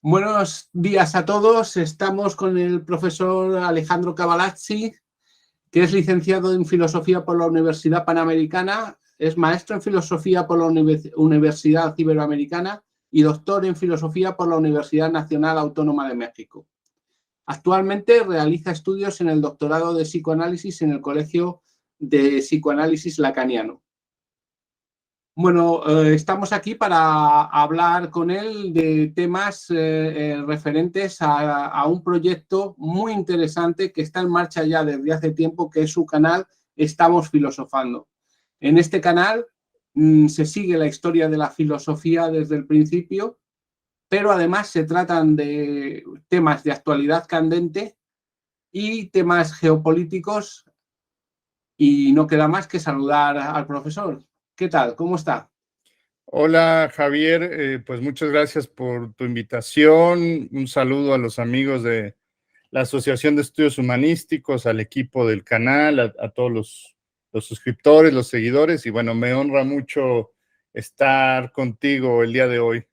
Buenos días a todos. Estamos con el profesor Alejandro Cavalazzi, que es licenciado en Filosofía por la Universidad Panamericana, es maestro en Filosofía por la Universidad Iberoamericana y doctor en Filosofía por la Universidad Nacional Autónoma de México. Actualmente realiza estudios en el doctorado de psicoanálisis en el Colegio de Psicoanálisis Lacaniano. Bueno, estamos aquí para hablar con él de temas referentes a un proyecto muy interesante que está en marcha ya desde hace tiempo, que es su canal Estamos Filosofando. En este canal se sigue la historia de la filosofía desde el principio, pero además se tratan de temas de actualidad candente y temas geopolíticos, y no queda más que saludar al profesor. ¿Qué tal? ¿Cómo está? Hola Javier, pues muchas gracias por tu invitación. Un saludo a los amigos de la Asociación de Estudios Humanísticos, al equipo del canal, a todos los suscriptores, los seguidores, y bueno, me honra mucho estar contigo el día de hoy.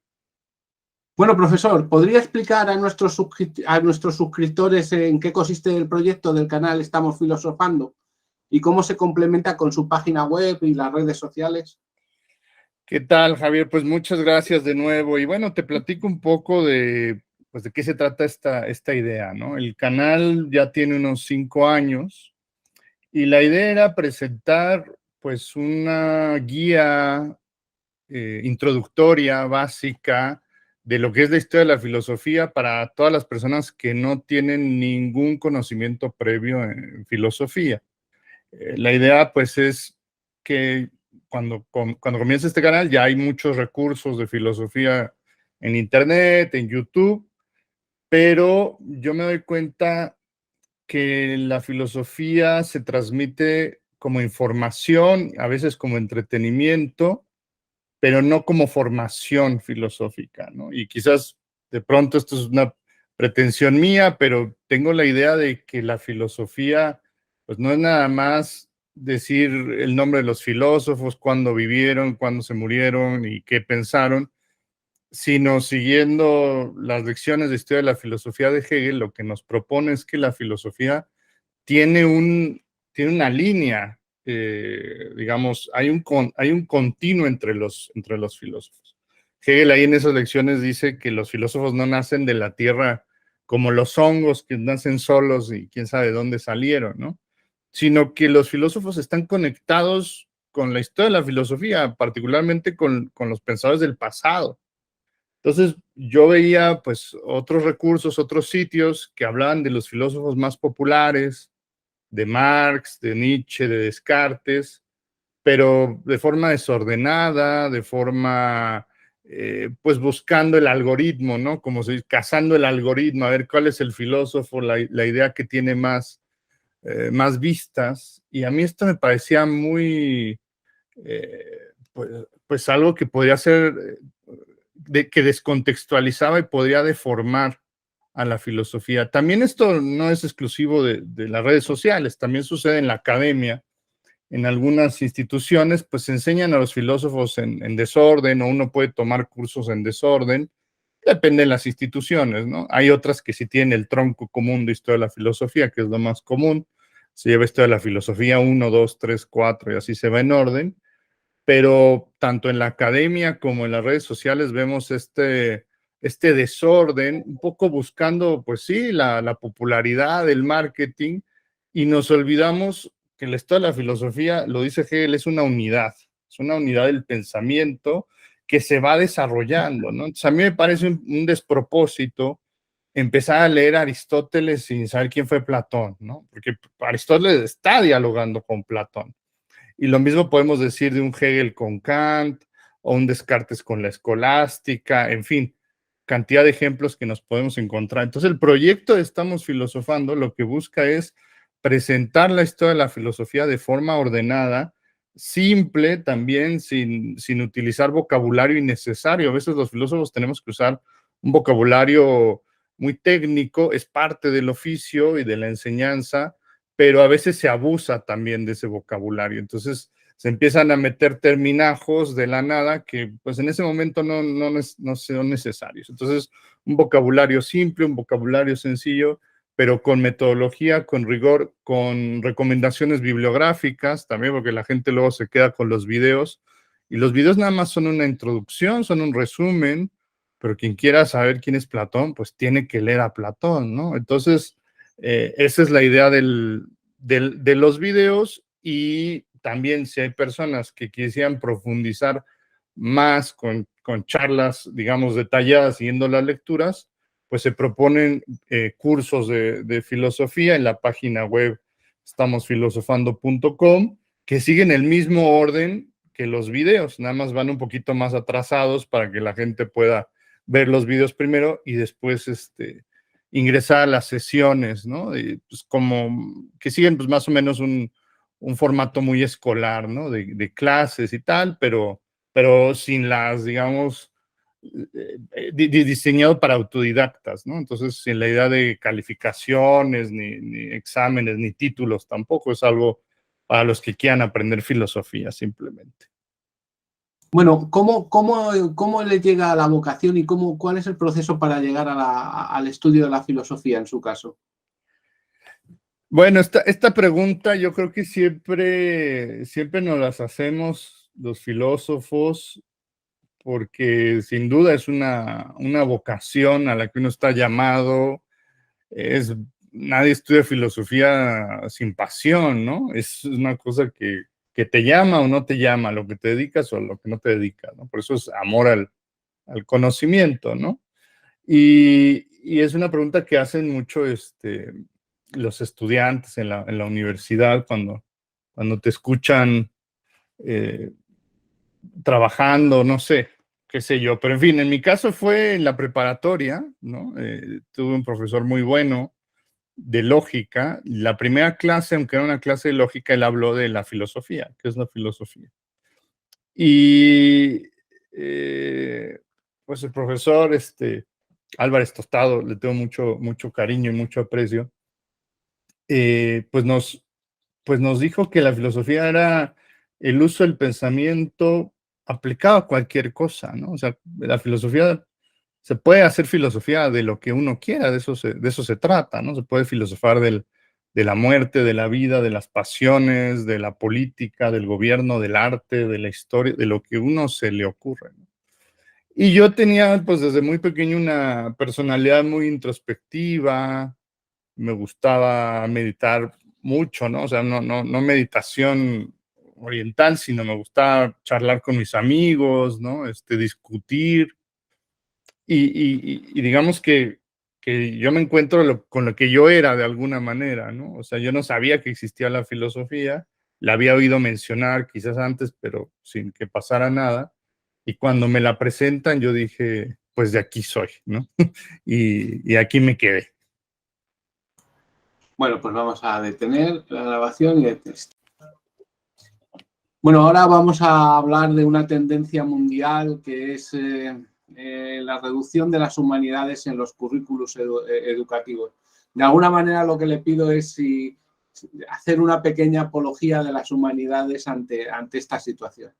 Bueno, profesor, ¿podría explicar a nuestros suscriptores en qué consiste el proyecto del canal Estamos Filosofando y cómo se complementa con su página web y las redes sociales? ¿Qué tal, Javier? Pues muchas gracias de nuevo. Y bueno, te platico un poco pues de qué se trata esta idea, ¿no? El canal ya tiene unos 5 años y la idea era presentar pues una guía introductoria, básica, de lo que es la historia de la filosofía para todas las personas que no tienen ningún conocimiento previo en filosofía. La idea pues es que cuando comienza este canal ya hay muchos recursos de filosofía en internet, en YouTube, pero yo me doy cuenta que la filosofía se transmite como información, a veces como entretenimiento, pero no como formación filosófica, ¿no? Y quizás de pronto esto es una pretensión mía, pero tengo la idea de que la filosofía, pues no es nada más decir el nombre de los filósofos, cuándo vivieron, cuándo se murieron y qué pensaron, sino siguiendo las lecciones de historia de la filosofía de Hegel, lo que nos propone es que la filosofía tiene una línea, digamos, hay un continuo entre los filósofos. Hegel ahí en esas lecciones dice que los filósofos no nacen de la tierra como los hongos que nacen solos y quién sabe de dónde salieron, ¿no? Sino que los filósofos están conectados con la historia de la filosofía, particularmente con los pensadores del pasado. Entonces yo veía pues otros recursos, otros sitios que hablaban de los filósofos más populares, de Marx, de Nietzsche, de Descartes, pero de forma desordenada, de forma, pues buscando el algoritmo, ¿no? Como se dice, cazando el algoritmo, a ver cuál es el filósofo, la idea que tiene más vistas. Y a mí esto me parecía muy, pues algo que podría ser, que descontextualizaba y podría deformar a la filosofía. También esto no es exclusivo de las redes sociales, también sucede en la academia. En algunas instituciones, pues se enseñan a los filósofos en desorden, o uno puede tomar cursos en desorden, depende de las instituciones, ¿no? Hay otras que sí tienen el tronco común de historia de la filosofía, que es lo más común, se lleva historia de la filosofía 1, 2, 3, 4 y así se va en orden, pero tanto en la academia como en las redes sociales vemos este desorden, un poco buscando, pues sí, la popularidad, el marketing, y nos olvidamos que la historia de la filosofía, lo dice Hegel, es una unidad del pensamiento que se va desarrollando, ¿no? Entonces a mí me parece un despropósito empezar a leer a Aristóteles sin saber quién fue Platón, ¿no? Porque Aristóteles está dialogando con Platón. Y lo mismo podemos decir de un Hegel con Kant o un Descartes con la escolástica, en fin, cantidad de ejemplos que nos podemos encontrar. Entonces, el proyecto de Estamos Filosofando lo que busca es presentar la historia de la filosofía de forma ordenada, simple también, sin utilizar vocabulario innecesario. A veces los filósofos tenemos que usar un vocabulario muy técnico, es parte del oficio y de la enseñanza, pero a veces se abusa también de ese vocabulario. Entonces, se empiezan a meter terminajos de la nada que pues en ese momento no son necesarios. Entonces, un vocabulario simple, un vocabulario sencillo, pero con metodología, con rigor, con recomendaciones bibliográficas también, porque la gente luego se queda con los videos, y los videos nada más son una introducción, son un resumen, pero quien quiera saber quién es Platón, pues tiene que leer a Platón, ¿no? Entonces, esa es la idea de los videos, y también si hay personas que quisieran profundizar más con charlas, digamos, detalladas, siguiendo las lecturas, pues se proponen cursos de filosofía en la página web estamosfilosofando.com, que siguen el mismo orden que los videos, nada más van un poquito más atrasados para que la gente pueda ver los videos primero y después ingresar a las sesiones, ¿no? Pues como que siguen pues más o menos un formato muy escolar, ¿no? De clases y tal, pero sin las, digamos, diseñado para autodidactas, ¿no? Entonces, sin la idea de calificaciones, ni exámenes, ni títulos tampoco, es algo para los que quieran aprender filosofía simplemente. Bueno, ¿cómo le llega a la vocación y cuál es el proceso para llegar al estudio de la filosofía en su caso? Bueno, esta pregunta yo creo que siempre nos las hacemos los filósofos, porque sin duda es una vocación a la que uno está llamado. Nadie estudia filosofía sin pasión, ¿no? Es una cosa que te llama o no te llama, lo que te dedicas o lo que no te dedicas, ¿no? Por eso es amor al conocimiento, ¿no? Y es una pregunta que hacen mucho los estudiantes en la universidad cuando te escuchan trabajando, no sé, qué sé yo. Pero en fin, en mi caso fue en la preparatoria, ¿no? Tuve un profesor muy bueno de lógica. La primera clase, aunque era una clase de lógica, él habló de la filosofía. ¿Qué es la filosofía? Y pues el profesor Álvarez Tostado, le tengo mucho cariño y mucho aprecio, pues nos dijo que la filosofía era el uso del pensamiento aplicado a cualquier cosa, ¿no? O sea, la filosofía, se puede hacer filosofía de lo que uno quiera, de eso se trata, ¿no? Se puede filosofar de la muerte, de la vida, de las pasiones, de la política, del gobierno, del arte, de la historia, de lo que uno se le ocurre, ¿no? Y yo tenía, pues desde muy pequeño, una personalidad muy introspectiva, me gustaba meditar mucho, ¿no? O sea, no meditación oriental, sino me gustaba charlar con mis amigos, ¿no? Discutir. Y digamos que yo me encuentro con lo que yo era de alguna manera, ¿no? O sea, yo no sabía que existía la filosofía, la había oído mencionar quizás antes, pero sin que pasara nada. Y cuando me la presentan, yo dije, pues de aquí soy, ¿no? Y aquí me quedé. Bueno, pues vamos a detener la grabación y bueno, ahora vamos a hablar de una tendencia mundial que es la reducción de las humanidades en los currículos educativos. De alguna manera lo que le pido es hacer una pequeña apología de las humanidades ante esta situación.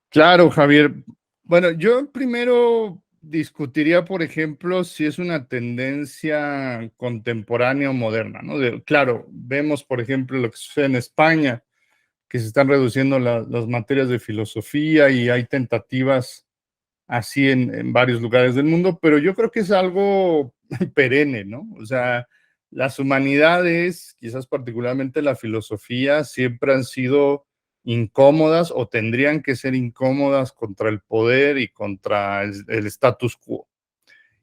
Claro, Javier. Bueno, yo primero discutiría, por ejemplo, si es una tendencia contemporánea o moderna, ¿no? Claro, vemos, por ejemplo, lo que sucede en España, que se están reduciendo las materias de filosofía y hay tentativas así en varios lugares del mundo, pero yo creo que es algo perenne, ¿no? O sea, las humanidades, quizás particularmente la filosofía, siempre han sido incómodas o tendrían que ser incómodas contra el poder y contra el status quo.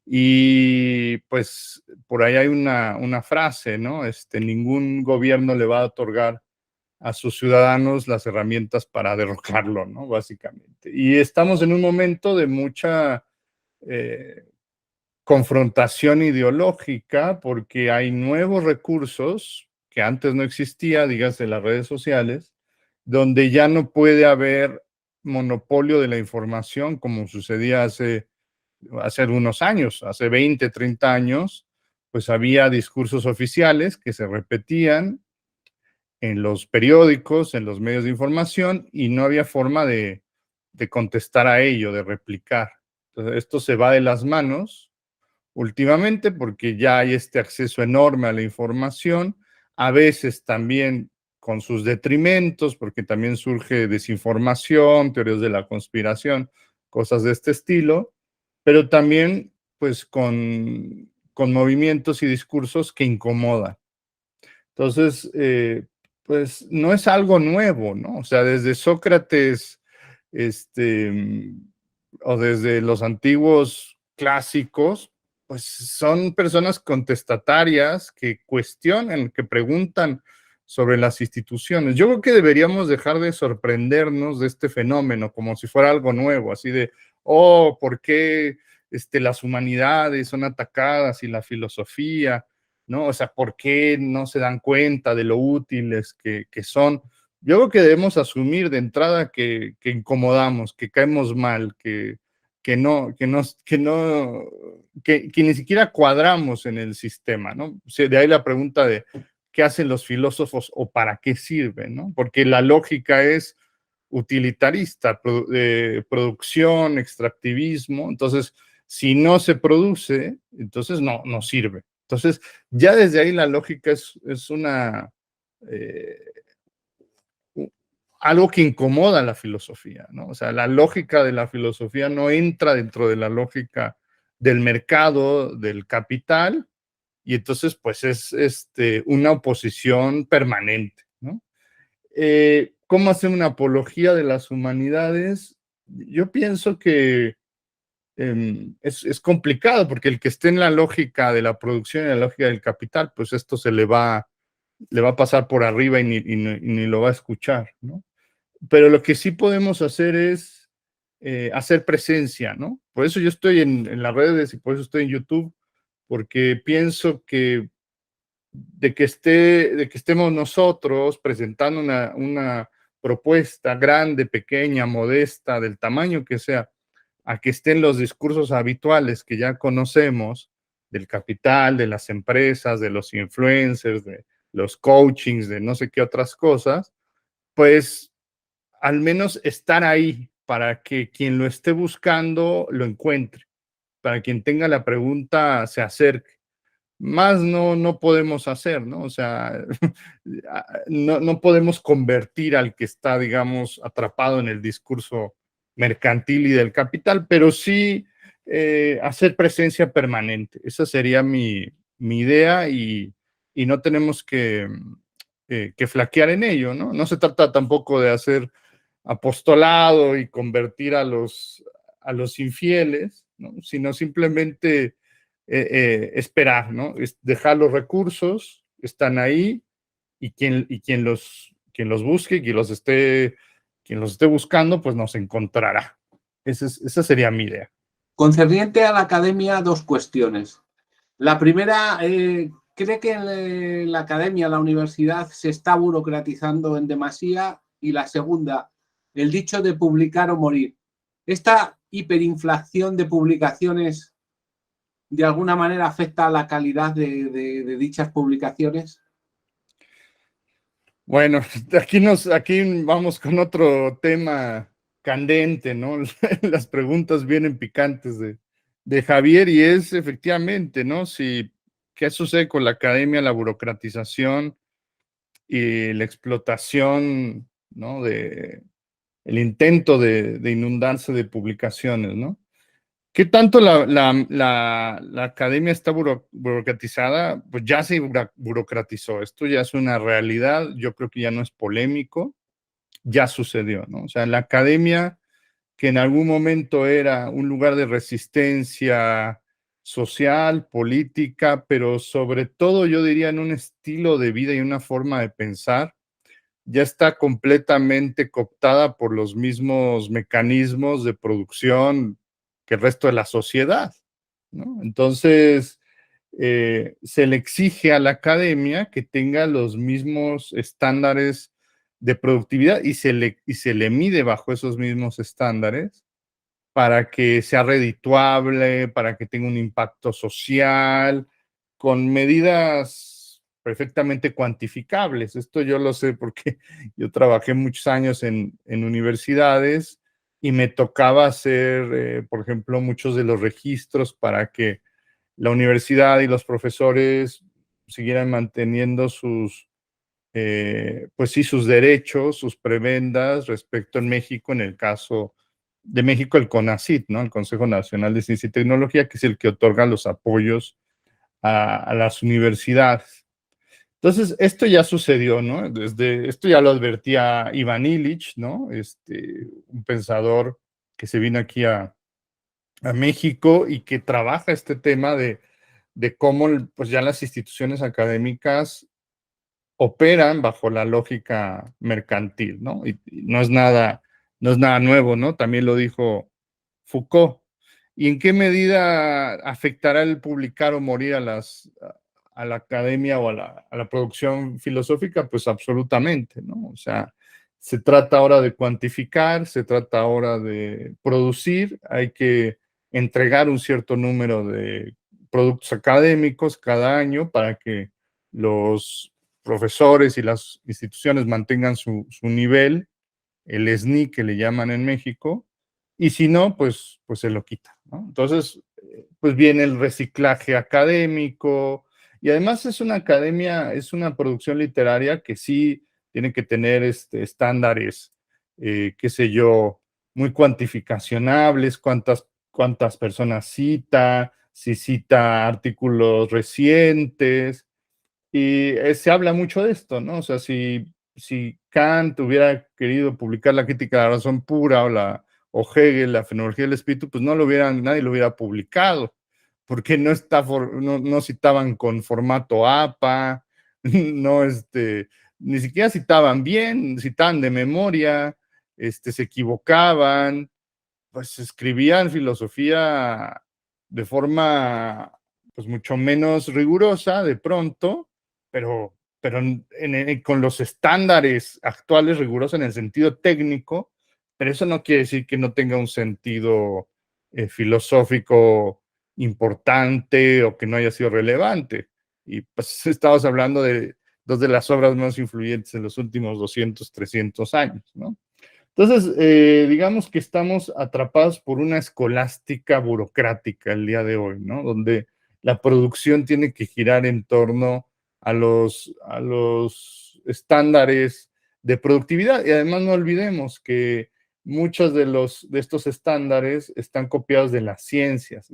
Y pues por ahí hay una frase, ¿no? Ningún gobierno le va a otorgar a sus ciudadanos las herramientas para derrocarlo, ¿no? Básicamente. Y estamos en un momento de mucha confrontación ideológica porque hay nuevos recursos que antes no existía, dígase las redes sociales, donde ya no puede haber monopolio de la información como sucedía hace algunos años, hace 20, 30 años, pues había discursos oficiales que se repetían en los periódicos, en los medios de información, y no había forma de contestar a ello, de replicar. Entonces, esto se va de las manos últimamente porque ya hay este acceso enorme a la información, a veces también con sus detrimentos, porque también surge desinformación, teorías de la conspiración, cosas de este estilo, pero también pues con movimientos y discursos que incomodan. Entonces, pues no es algo nuevo, ¿no? O sea, desde Sócrates, o desde los antiguos clásicos, pues son personas contestatarias que cuestionan, que preguntan sobre las instituciones. Yo creo que deberíamos dejar de sorprendernos de este fenómeno como si fuera algo nuevo, así de, oh, ¿por qué las humanidades son atacadas y la filosofía? ¿No? O sea, ¿por qué no se dan cuenta de lo útiles que son? Yo creo que debemos asumir de entrada que incomodamos, que caemos mal, que ni siquiera cuadramos en el sistema, ¿no? O sea, de ahí la pregunta de qué hacen los filósofos o para qué sirven, ¿no? Porque la lógica es utilitarista, producción, extractivismo. Entonces, si no se produce, entonces no sirve. Entonces, ya desde ahí la lógica es algo que incomoda a la filosofía, ¿no? O sea, la lógica de la filosofía no entra dentro de la lógica del mercado, del capital, y entonces, pues es una oposición permanente, ¿no? ¿Cómo hacer una apología de las humanidades? Yo pienso que es complicado, porque el que esté en la lógica de la producción y la lógica del capital, pues esto se le va a pasar por arriba y ni lo va a escuchar, ¿no? Pero lo que sí podemos hacer es hacer presencia, ¿no? Por eso yo estoy en las redes y por eso estoy en YouTube, porque pienso que de que estemos nosotros presentando una propuesta grande, pequeña, modesta, del tamaño que sea, a que estén los discursos habituales que ya conocemos del capital, de las empresas, de los influencers, de los coachings, de no sé qué otras cosas, pues al menos estar ahí para que quien lo esté buscando lo encuentre, para quien tenga la pregunta se acerque. Más no podemos hacer, ¿no? O sea, no podemos convertir al que está, digamos, atrapado en el discurso mercantil y del capital, pero sí hacer presencia permanente. Esa sería mi idea y no tenemos que flaquear en ello, ¿no? No se trata tampoco de hacer apostolado y convertir a los infieles, ¿no? Sino simplemente esperar, ¿no? Dejar los recursos, están ahí, y quien los busque, quien los esté buscando, pues nos encontrará. Esa sería mi idea. Concerniente a la academia, dos cuestiones. La primera, ¿cree que la academia, la universidad, se está burocratizando en demasía? Y la segunda, el dicho de publicar o morir. ¿Esta hiperinflación de publicaciones de alguna manera afecta a la calidad de dichas publicaciones? Bueno, aquí vamos con otro tema candente, ¿no? Las preguntas vienen picantes de Javier, y es efectivamente, ¿no? ¿Qué sucede con la academia, la burocratización y la explotación, ¿no? El intento de inundarse de publicaciones, ¿no? ¿Qué tanto la academia está burocratizada? Pues ya se burocratizó. Esto ya es una realidad. Yo creo que ya no es polémico. Ya sucedió, ¿no? O sea, la academia, que en algún momento era un lugar de resistencia social, política, pero sobre todo yo diría en un estilo de vida y una forma de pensar, ya está completamente cooptada por los mismos mecanismos de producción que el resto de la sociedad, ¿no? Entonces, se le exige a la academia que tenga los mismos estándares de productividad, y se le mide bajo esos mismos estándares para que sea redituable, para que tenga un impacto social, con medidas perfectamente cuantificables. Esto yo lo sé porque yo trabajé muchos años en universidades y me tocaba hacer, por ejemplo, muchos de los registros para que la universidad y los profesores siguieran manteniendo pues sí, sus derechos, sus prebendas respecto en México, en el caso de México, el CONACYT, ¿no? El Consejo Nacional de Ciencia y Tecnología, que es el que otorga los apoyos a las universidades. Entonces, esto ya sucedió, ¿no? Esto ya lo advertía Ivan Illich, ¿no? Un pensador que se vino aquí a México y que trabaja este tema de cómo pues ya las instituciones académicas operan bajo la lógica mercantil, ¿no? Y no es nada nuevo, ¿no? También lo dijo Foucault. ¿Y en qué medida afectará el publicar o morir a la academia o a la producción filosófica? Pues absolutamente, ¿no? O sea, se trata ahora de cuantificar, se trata ahora de producir, hay que entregar un cierto número de productos académicos cada año para que los profesores y las instituciones mantengan su nivel, el SNI que le llaman en México, y si no, pues se lo quita, ¿no? Entonces, pues viene el reciclaje académico, y además es una academia, es una producción literaria que sí tiene que tener estándares, qué sé yo, muy cuantificacionables, cuántas personas cita, si cita artículos recientes, y se habla mucho de esto, ¿no? O sea, si Kant hubiera querido publicar la crítica de la razón pura o Hegel, la fenomenología del espíritu, pues nadie lo hubiera publicado, porque no citaban con formato APA, no, ni siquiera citaban bien, citaban de memoria, se equivocaban, pues escribían filosofía de forma pues mucho menos rigurosa de pronto, pero con los estándares actuales rigurosos en el sentido técnico, pero eso no quiere decir que no tenga un sentido filosófico importante o que no haya sido relevante. Y pues estamos hablando de dos de las obras más influyentes en los últimos 200, 300 años, ¿no? Entonces, digamos que estamos atrapados por una escolástica burocrática el día de hoy, ¿no? Donde la producción tiene que girar en torno a los estándares de productividad. Y además no olvidemos que muchos de estos estándares están copiados de las ciencias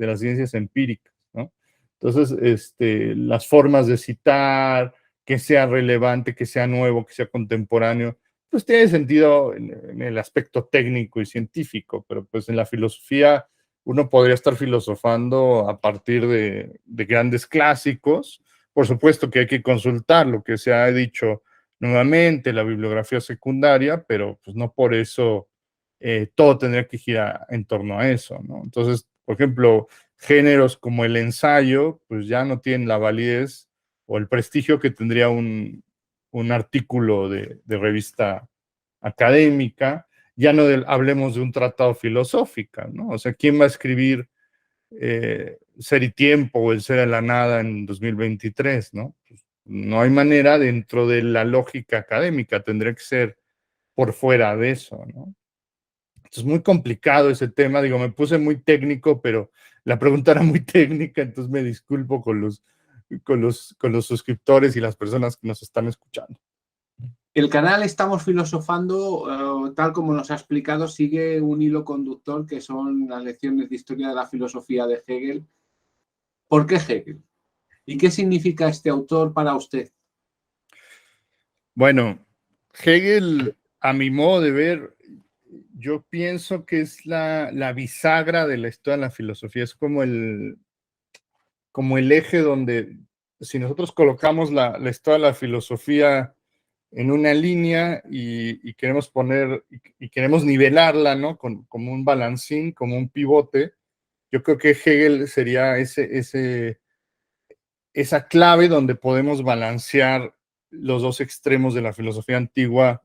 empíricas, ¿no? Entonces, las formas de citar, que sea relevante, que sea nuevo, que sea contemporáneo, pues tiene sentido en el aspecto técnico y científico, pero pues en la filosofía uno podría estar filosofando a partir de grandes clásicos. Por supuesto que hay que consultar lo que se ha dicho nuevamente, la bibliografía secundaria, pero pues no por eso todo tendría que girar en torno a eso, ¿no? Entonces, por ejemplo, géneros como el ensayo, pues ya no tienen la validez o el prestigio que tendría un artículo de revista académica, ya no hablemos de un tratado filosófico, ¿no? O sea, ¿quién va a escribir Ser y Tiempo o El Ser en la Nada en 2023, ¿no? Pues no hay manera dentro de la lógica académica, tendría que ser por fuera de eso, ¿no? Entonces, es muy complicado ese tema, digo, me puse muy técnico, pero la pregunta era muy técnica, entonces me disculpo con los suscriptores y las personas que nos están escuchando. El canal Estamos Filosofando, tal como nos ha explicado, sigue un hilo conductor que son las lecciones de historia de la filosofía de Hegel. ¿Por qué Hegel? ¿Y qué significa este autor para usted? Bueno, Hegel, a mi modo de ver, yo pienso que es la bisagra de la historia de la filosofía, es como el eje donde, si nosotros colocamos la historia de la filosofía en una línea y queremos y queremos nivelarla, ¿no? Como un balancín, como un pivote, yo creo que Hegel sería esa clave donde podemos balancear los dos extremos de la filosofía antigua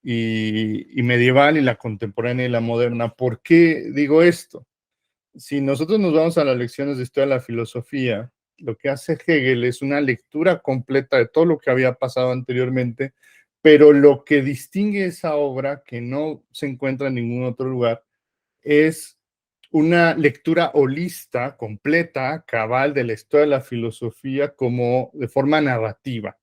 y medieval y la contemporánea y la moderna. ¿Por qué digo esto? Si nosotros nos vamos a las lecciones de historia de la filosofía, lo que hace Hegel es una lectura completa de todo lo que había pasado anteriormente, pero lo que distingue esa obra, que no se encuentra en ningún otro lugar, es una lectura holista, completa, cabal de la historia de la filosofía como de forma narrativa,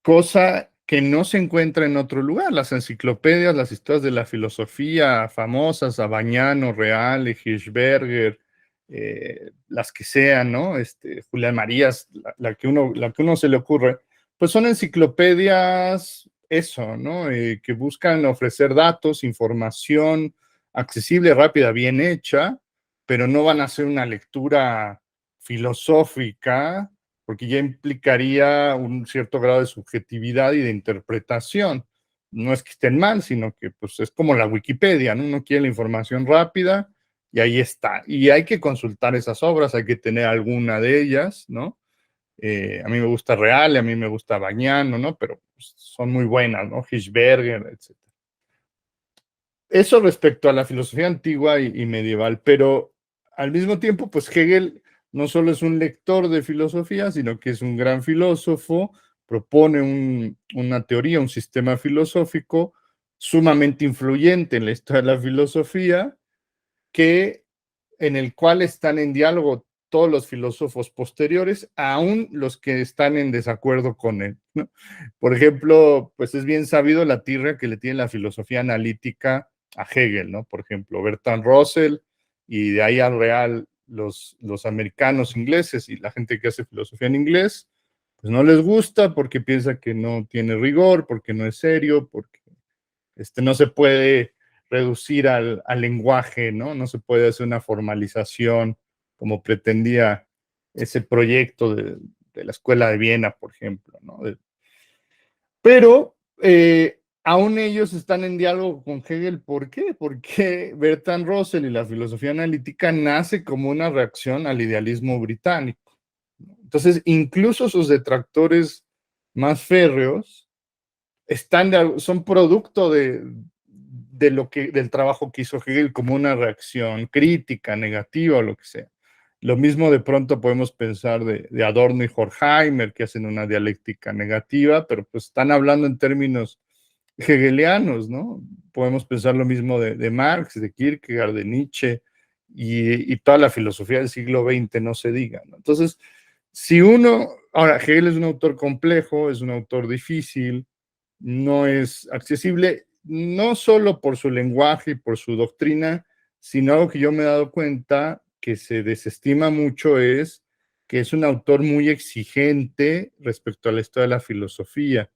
cosa que no se encuentra en otro lugar. Las enciclopedias, las historias de la filosofía famosas, Abagnano, Reale, Hirschberger, las que sean, ¿no? Julián Marías, la que uno se le ocurre, pues son enciclopedias, eso, ¿no? Que buscan ofrecer datos, información accesible, rápida, bien hecha, pero no van a ser una lectura filosófica, porque ya implicaría un cierto grado de subjetividad y de interpretación. No es que estén mal, sino que pues, es como la Wikipedia, ¿no? Uno quiere la información rápida y ahí está. Y hay que consultar esas obras, hay que tener alguna de ellas, ¿no? A mí me gusta Reale, a mí me gusta Bagnano, ¿no? Pero pues, son muy buenas, ¿no? Hirschberger, etc. Eso respecto a la filosofía antigua y medieval, pero al mismo tiempo, pues Hegel no solo es un lector de filosofía, sino que es un gran filósofo, propone una teoría, un sistema filosófico sumamente influyente en la historia de la filosofía, en el cual están en diálogo todos los filósofos posteriores, aún los que están en desacuerdo con él, ¿no? Por ejemplo, pues es bien sabido la tirria que le tiene la filosofía analítica a Hegel, ¿no? Por ejemplo, Bertrand Russell y de ahí al real los americanos ingleses y la gente que hace filosofía en inglés, pues no les gusta porque piensa que no tiene rigor, porque no es serio, porque no se puede reducir al lenguaje, ¿no? No se puede hacer una formalización como pretendía ese proyecto de la Escuela de Viena, por ejemplo, ¿no? Pero aún ellos están en diálogo con Hegel. ¿Por qué? Porque Bertrand Russell y la filosofía analítica nace como una reacción al idealismo británico. Entonces, incluso sus detractores más férreos son producto del trabajo que hizo Hegel como una reacción crítica, negativa o lo que sea. Lo mismo de pronto podemos pensar de Adorno y Horkheimer, que hacen una dialéctica negativa, pero pues están hablando en términos hegelianos, ¿no? Podemos pensar lo mismo de Marx, de Kierkegaard, de Nietzsche y toda la filosofía del siglo XX, no se diga, ¿no? Entonces, ahora, Hegel es un autor complejo, es un autor difícil, no es accesible, no solo por su lenguaje y por su doctrina, sino algo que yo me he dado cuenta que se desestima mucho es que es un autor muy exigente respecto a la historia de la filosofía.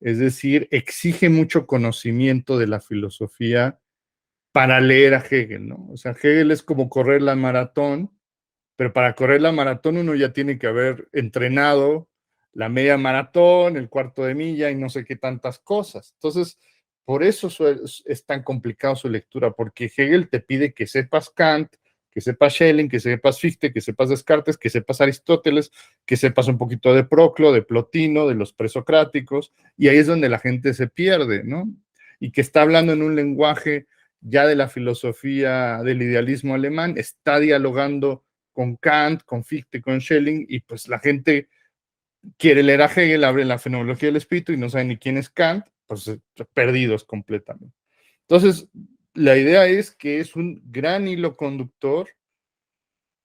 Es decir, exige mucho conocimiento de la filosofía para leer a Hegel, ¿no? O sea, Hegel es como correr la maratón, pero para correr la maratón uno ya tiene que haber entrenado la media maratón, el cuarto de milla y no sé qué tantas cosas. Entonces, por eso es tan complicado su lectura, porque Hegel te pide que sepas Kant, que sepas Schelling, que sepas Fichte, que sepas Descartes, que sepas Aristóteles, que sepas un poquito de Proclo, de Plotino, de los presocráticos, y ahí es donde la gente se pierde, ¿no? Y que está hablando en un lenguaje ya de la filosofía del idealismo alemán, está dialogando con Kant, con Fichte, con Schelling, y pues la gente quiere leer a Hegel, abre la fenomenología del espíritu y no sabe ni quién es Kant, pues perdidos completamente. Entonces, la idea es que es un gran hilo conductor,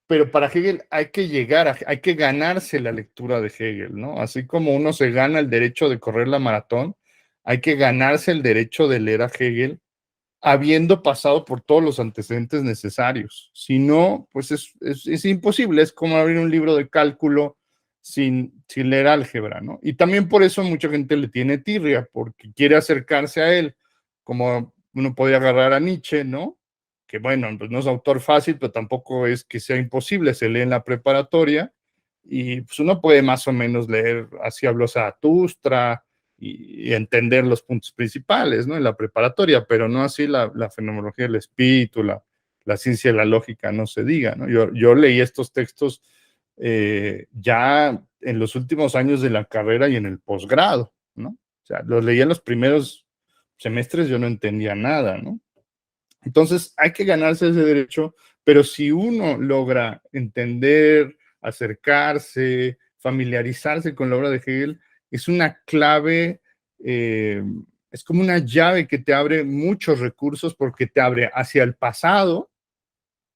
pero para Hegel hay que ganarse la lectura de Hegel, ¿no? Así como uno se gana el derecho de correr la maratón, hay que ganarse el derecho de leer a Hegel habiendo pasado por todos los antecedentes necesarios. Si no, pues es imposible, es como abrir un libro de cálculo sin leer álgebra, ¿no? Y también por eso mucha gente le tiene tirria, porque quiere acercarse a él, como uno podría agarrar a Nietzsche, ¿no? Que bueno, pues no es autor fácil, pero tampoco es que sea imposible, se lee en la preparatoria, y pues uno puede más o menos leer, así habló Zaratustra, y entender los puntos principales, ¿no? En la preparatoria, pero no así la fenomenología del espíritu, la ciencia de la lógica, no se diga, ¿no? Yo leí estos textos ya en los últimos años de la carrera y en el posgrado, ¿no? O sea, los leí en los primeros semestres, yo no entendía nada, ¿no? Entonces hay que ganarse ese derecho, pero si uno logra entender acercarse, familiarizarse con la obra de Hegel, es una clave, es como una llave que te abre muchos recursos porque te abre hacia el pasado,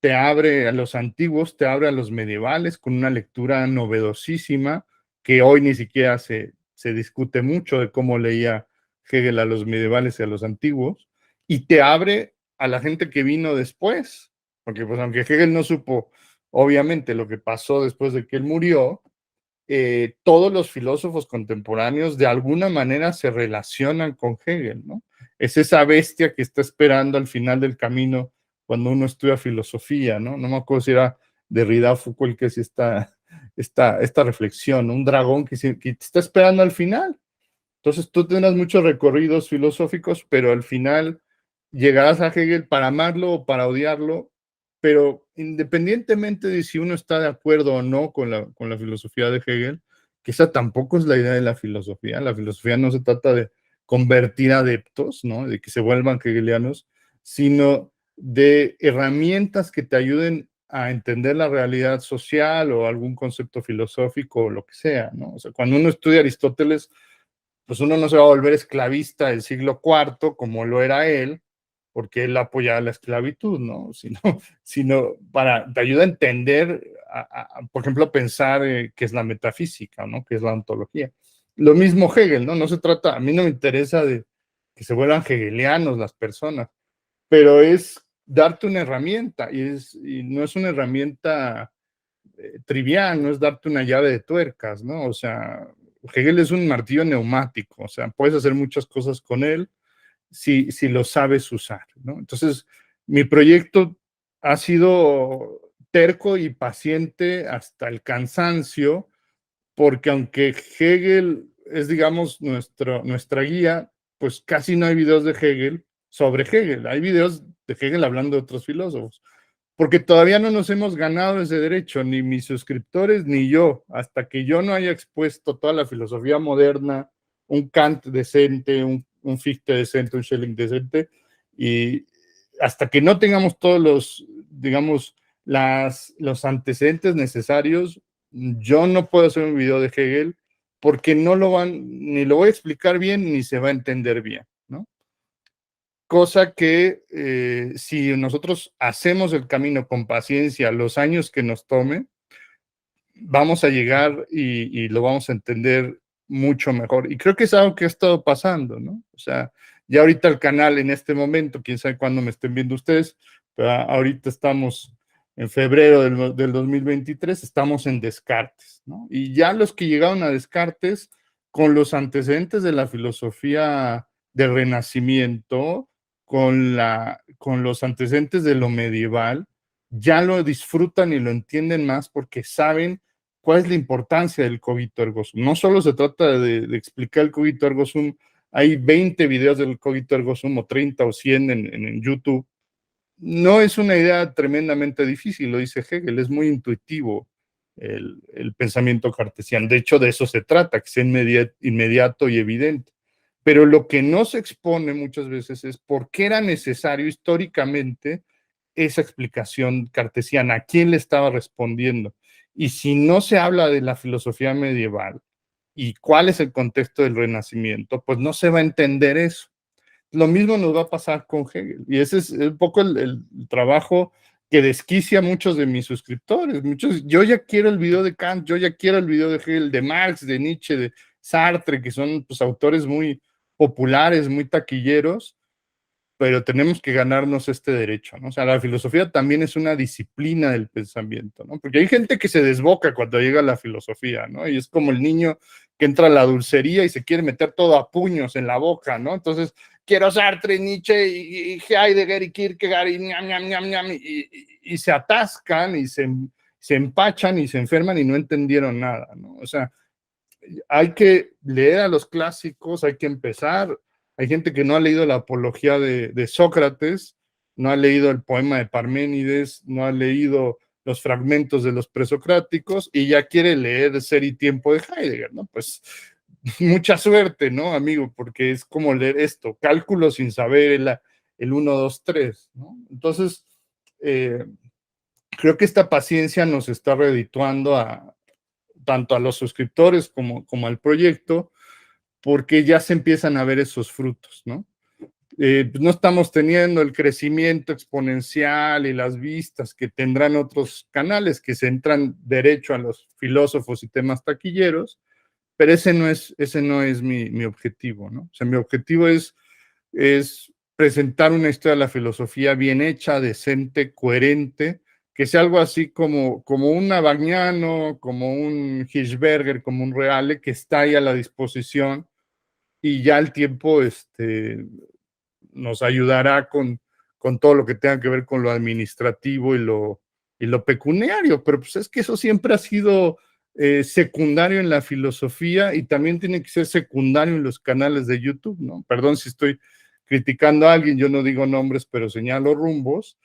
te abre a los antiguos, te abre a los medievales con una lectura novedosísima que hoy ni siquiera se discute mucho de cómo leía Hegel a los medievales y a los antiguos, y te abre a la gente que vino después, porque pues aunque Hegel no supo obviamente lo que pasó después de que él murió, todos los filósofos contemporáneos de alguna manera se relacionan con Hegel, ¿no? Es esa bestia que está esperando al final del camino cuando uno estudia filosofía, ¿no? No me acuerdo si era Derrida o Foucault el que hacía esta reflexión, ¿no? Un dragón que te está esperando al final. Entonces tú tendrás muchos recorridos filosóficos, pero al final llegarás a Hegel para amarlo o para odiarlo, pero independientemente de si uno está de acuerdo o no con la filosofía de Hegel, que esa tampoco es la idea de la filosofía no se trata de convertir adeptos, ¿no? De que se vuelvan hegelianos, sino de herramientas que te ayuden a entender la realidad social o algún concepto filosófico o lo que sea, ¿no? O sea, cuando uno estudia Aristóteles, pues uno no se va a volver esclavista del siglo IV como lo era él, porque él apoyaba la esclavitud, ¿no? Sino te ayuda a entender, por ejemplo, a pensar qué es la metafísica, ¿no? Qué es la ontología. Lo mismo Hegel, ¿no? No se trata, a mí no me interesa de que se vuelvan hegelianos las personas, pero es darte una herramienta, y no es una herramienta trivial, no es darte una llave de tuercas, ¿no? O sea, Hegel es un martillo neumático, o sea, puedes hacer muchas cosas con él si lo sabes usar, ¿no? Entonces, mi proyecto ha sido terco y paciente hasta el cansancio, porque aunque Hegel es, digamos, nuestra guía, pues casi no hay videos de Hegel sobre Hegel. Hay videos de Hegel hablando de otros filósofos, porque todavía no nos hemos ganado ese derecho, ni mis suscriptores ni yo, hasta que yo no haya expuesto toda la filosofía moderna, un Kant decente, un Fichte decente, un Schelling decente, y hasta que no tengamos todos los, digamos, los antecedentes necesarios, yo no puedo hacer un video de Hegel porque no lo van, ni lo voy a explicar bien, ni se va a entender bien, ¿no? Cosa que si nosotros hacemos el camino con paciencia, los años que nos tome, vamos a llegar y lo vamos a entender mucho mejor. Y creo que es algo que ha estado pasando, ¿no? O sea, ya ahorita el canal en este momento, quién sabe cuándo me estén viendo ustedes, pero ahorita estamos en febrero del 2023, estamos en Descartes, ¿no? Y ya los que llegaron a Descartes, con los antecedentes de la filosofía del Renacimiento, con los antecedentes de lo medieval, ya lo disfrutan y lo entienden más porque saben cuál es la importancia del cogito ergo sum. No solo se trata de explicar el cogito ergo sum, hay 20 videos del cogito ergo sum o 30 o 100 en YouTube. No es una idea tremendamente difícil, lo dice Hegel, es muy intuitivo el pensamiento cartesiano. De hecho, de eso se trata, que sea inmediato y evidente. Pero lo que no se expone muchas veces es por qué era necesario históricamente esa explicación cartesiana, a quién le estaba respondiendo. Y si no se habla de la filosofía medieval y cuál es el contexto del Renacimiento, pues no se va a entender eso. Lo mismo nos va a pasar con Hegel. Y ese es un poco el trabajo que desquicia a muchos de mis suscriptores. Yo ya quiero el video de Kant, yo ya quiero el video de Hegel, de Marx, de Nietzsche, de Sartre, que son pues, autores muy populares, muy taquilleros, pero tenemos que ganarnos este derecho, ¿no? O sea, la filosofía también es una disciplina del pensamiento, ¿no? Porque hay gente que se desboca cuando llega a la filosofía, ¿no? Y es como el niño que entra a la dulcería y se quiere meter todo a puños en la boca, ¿no? Entonces, quiero Sartre, Nietzsche, y Heidegger, y Kierkegaard, y ñam, ñam, ñam, ñam, y se atascan, y se empachan, y se enferman, y no entendieron nada, ¿no? O sea, hay que leer a los clásicos, hay que empezar. Hay gente que no ha leído la apología de Sócrates, no ha leído el poema de Parménides, no ha leído los fragmentos de los presocráticos y ya quiere leer Ser y Tiempo de Heidegger, ¿no? Pues mucha suerte, ¿no, amigo? Porque es como leer esto, cálculo sin saber el 1, 2, 3, ¿no? Entonces, creo que esta paciencia nos está redituando tanto a los suscriptores como al proyecto, porque ya se empiezan a ver esos frutos, ¿no? Pues no estamos teniendo el crecimiento exponencial y las vistas que tendrán otros canales que se entran derecho a los filósofos y temas taquilleros, pero ese no es mi objetivo, ¿no? O sea, mi objetivo es presentar una historia de la filosofía bien hecha, decente, coherente, que sea algo así como un Abagnano, como un Hirschberger, como un Reale, que está ahí a la disposición y ya el tiempo nos ayudará con todo lo que tenga que ver con lo administrativo y lo pecuniario, pero pues es que eso siempre ha sido secundario en la filosofía y también tiene que ser secundario en los canales de YouTube, ¿no? Perdón si estoy criticando a alguien, yo no digo nombres, pero señalo rumbos,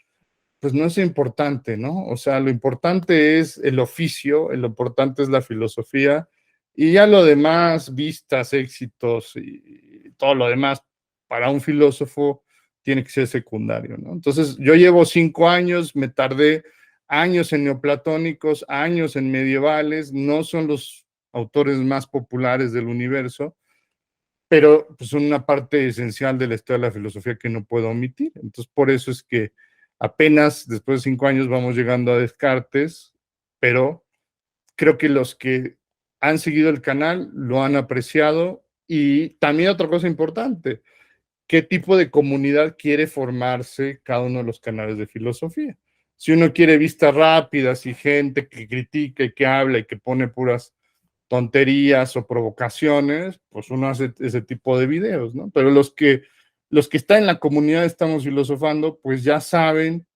pues no es importante, ¿no? O sea, lo importante es el oficio, lo importante es la filosofía y ya lo demás, vistas, éxitos y todo lo demás para un filósofo tiene que ser secundario, ¿no? Entonces, yo llevo 5 años, me tardé años en neoplatónicos, años en medievales, no son los autores más populares del universo, pero pues, son una parte esencial de la historia de la filosofía que no puedo omitir. Entonces, por eso es que apenas después de 5 años vamos llegando a Descartes, pero creo que los que han seguido el canal lo han apreciado. Y también otra cosa importante, ¿qué tipo de comunidad quiere formarse cada uno de los canales de filosofía? Si uno quiere vistas rápidas y gente que critica y que habla y que pone puras tonterías o provocaciones, pues uno hace ese tipo de videos, ¿no? Pero los que están en la comunidad Estamos Filosofando, pues ya saben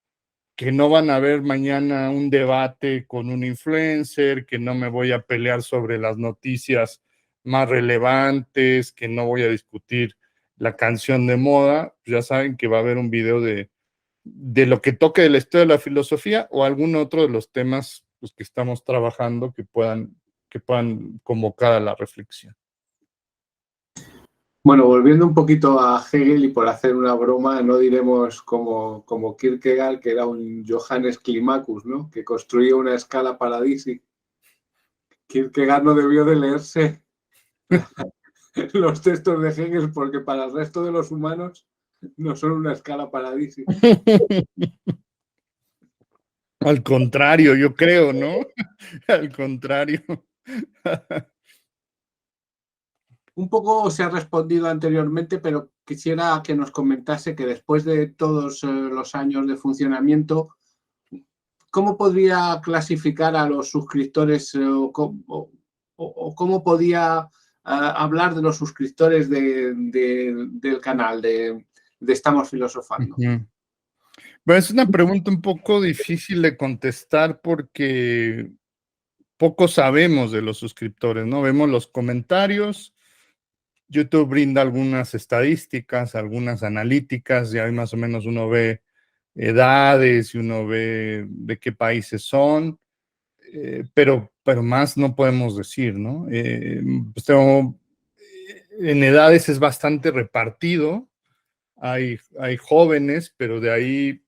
que no van a ver mañana un debate con un influencer, que no me voy a pelear sobre las noticias más relevantes, que no voy a discutir la canción de moda, pues ya saben que va a haber un video de lo que toque de la historia de la filosofía o algún otro de los temas pues, que estamos trabajando que puedan convocar a la reflexión. Bueno, volviendo un poquito a Hegel y por hacer una broma, no diremos como Kierkegaard, que era un Johannes Climacus, ¿no? Que construía una escala paradisi. Kierkegaard no debió de leerse los textos de Hegel porque para el resto de los humanos no son una escala paradisi. Al contrario, yo creo, ¿no? Al contrario. Un poco se ha respondido anteriormente, pero quisiera que nos comentase que después de todos los años de funcionamiento, ¿cómo podría clasificar a los suscriptores o cómo podía hablar de los suscriptores del canal de Estamos Filosofando? Bueno, es una pregunta un poco difícil de contestar porque poco sabemos de los suscriptores, ¿no? Vemos los comentarios, YouTube brinda algunas estadísticas, algunas analíticas, y ahí más o menos uno ve edades y uno ve de qué países son, pero más no podemos decir, ¿no? Pues en edades es bastante repartido, hay jóvenes, pero de ahí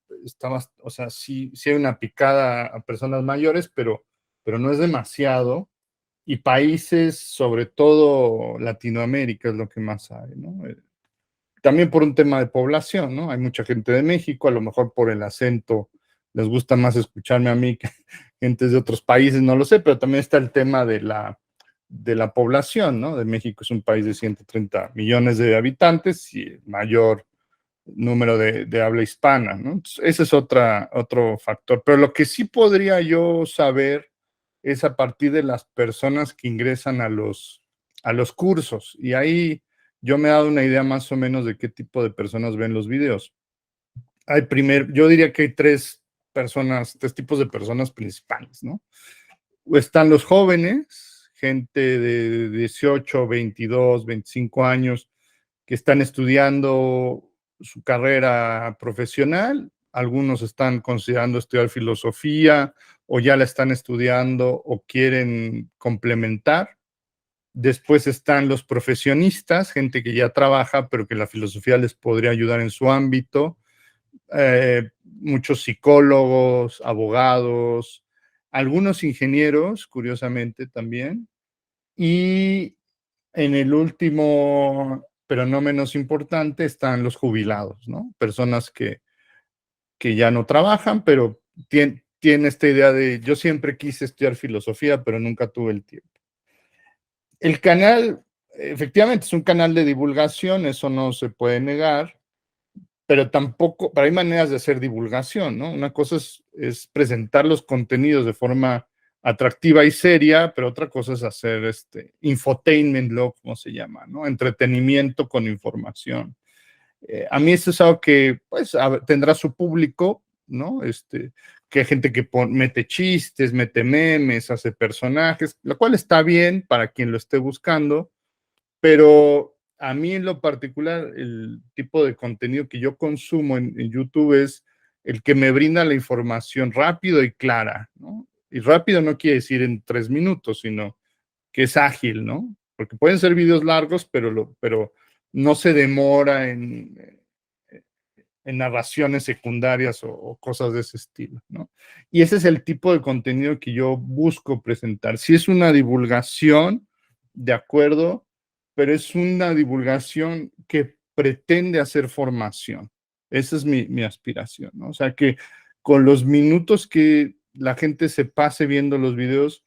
o sea, sí hay una picada a personas mayores, pero no es demasiado. Y países, sobre todo Latinoamérica, es lo que más hay, ¿no? También por un tema de población, ¿no? Hay mucha gente de México, a lo mejor por el acento les gusta más escucharme a mí que gente de otros países, no lo sé, pero también está el tema de la población, ¿no? De México es un país de 130 millones de habitantes y el mayor número de habla hispana, ¿no? Entonces, ese es otro factor. Pero lo que sí podría yo saber es a partir de las personas que ingresan a los cursos. Y ahí yo me he dado una idea más o menos de qué tipo de personas ven los videos. Yo diría que hay tres tipos de personas principales, ¿no? Están los jóvenes, gente de 18, 22, 25 años, que están estudiando su carrera profesional. Algunos están considerando estudiar filosofía o ya la están estudiando o quieren complementar. Después están los profesionistas, gente que ya trabaja, pero que la filosofía les podría ayudar en su ámbito. muchos psicólogos, abogados, algunos ingenieros, curiosamente también, y en el último, pero no menos importante, están los jubilados, ¿no? Personas que ya no trabajan, pero tienen esta idea de yo siempre quise estudiar filosofía, pero nunca tuve el tiempo. El canal, efectivamente, es un canal de divulgación, eso no se puede negar, pero tampoco, pero hay maneras de hacer divulgación, ¿no? Una cosa es presentar los contenidos de forma atractiva y seria, pero otra cosa es hacer infotainment, como se llama, ¿no? Entretenimiento con información. A mí eso es algo que, pues, tendrá su público, ¿no? Que hay gente que mete chistes, mete memes, hace personajes, lo cual está bien para quien lo esté buscando, pero a mí en lo particular, el tipo de contenido que yo consumo en YouTube es el que me brinda la información rápido y clara, ¿no? Y rápido no quiere decir en 3 minutos, sino que es ágil, ¿no? Porque pueden ser videos largos, pero no se demora en narraciones secundarias o cosas de ese estilo, ¿no? Y ese es el tipo de contenido que yo busco presentar. Si es una divulgación, de acuerdo, pero es una divulgación que pretende hacer formación. Esa es mi aspiración, ¿no? O sea, que con los minutos que la gente se pase viendo los videos,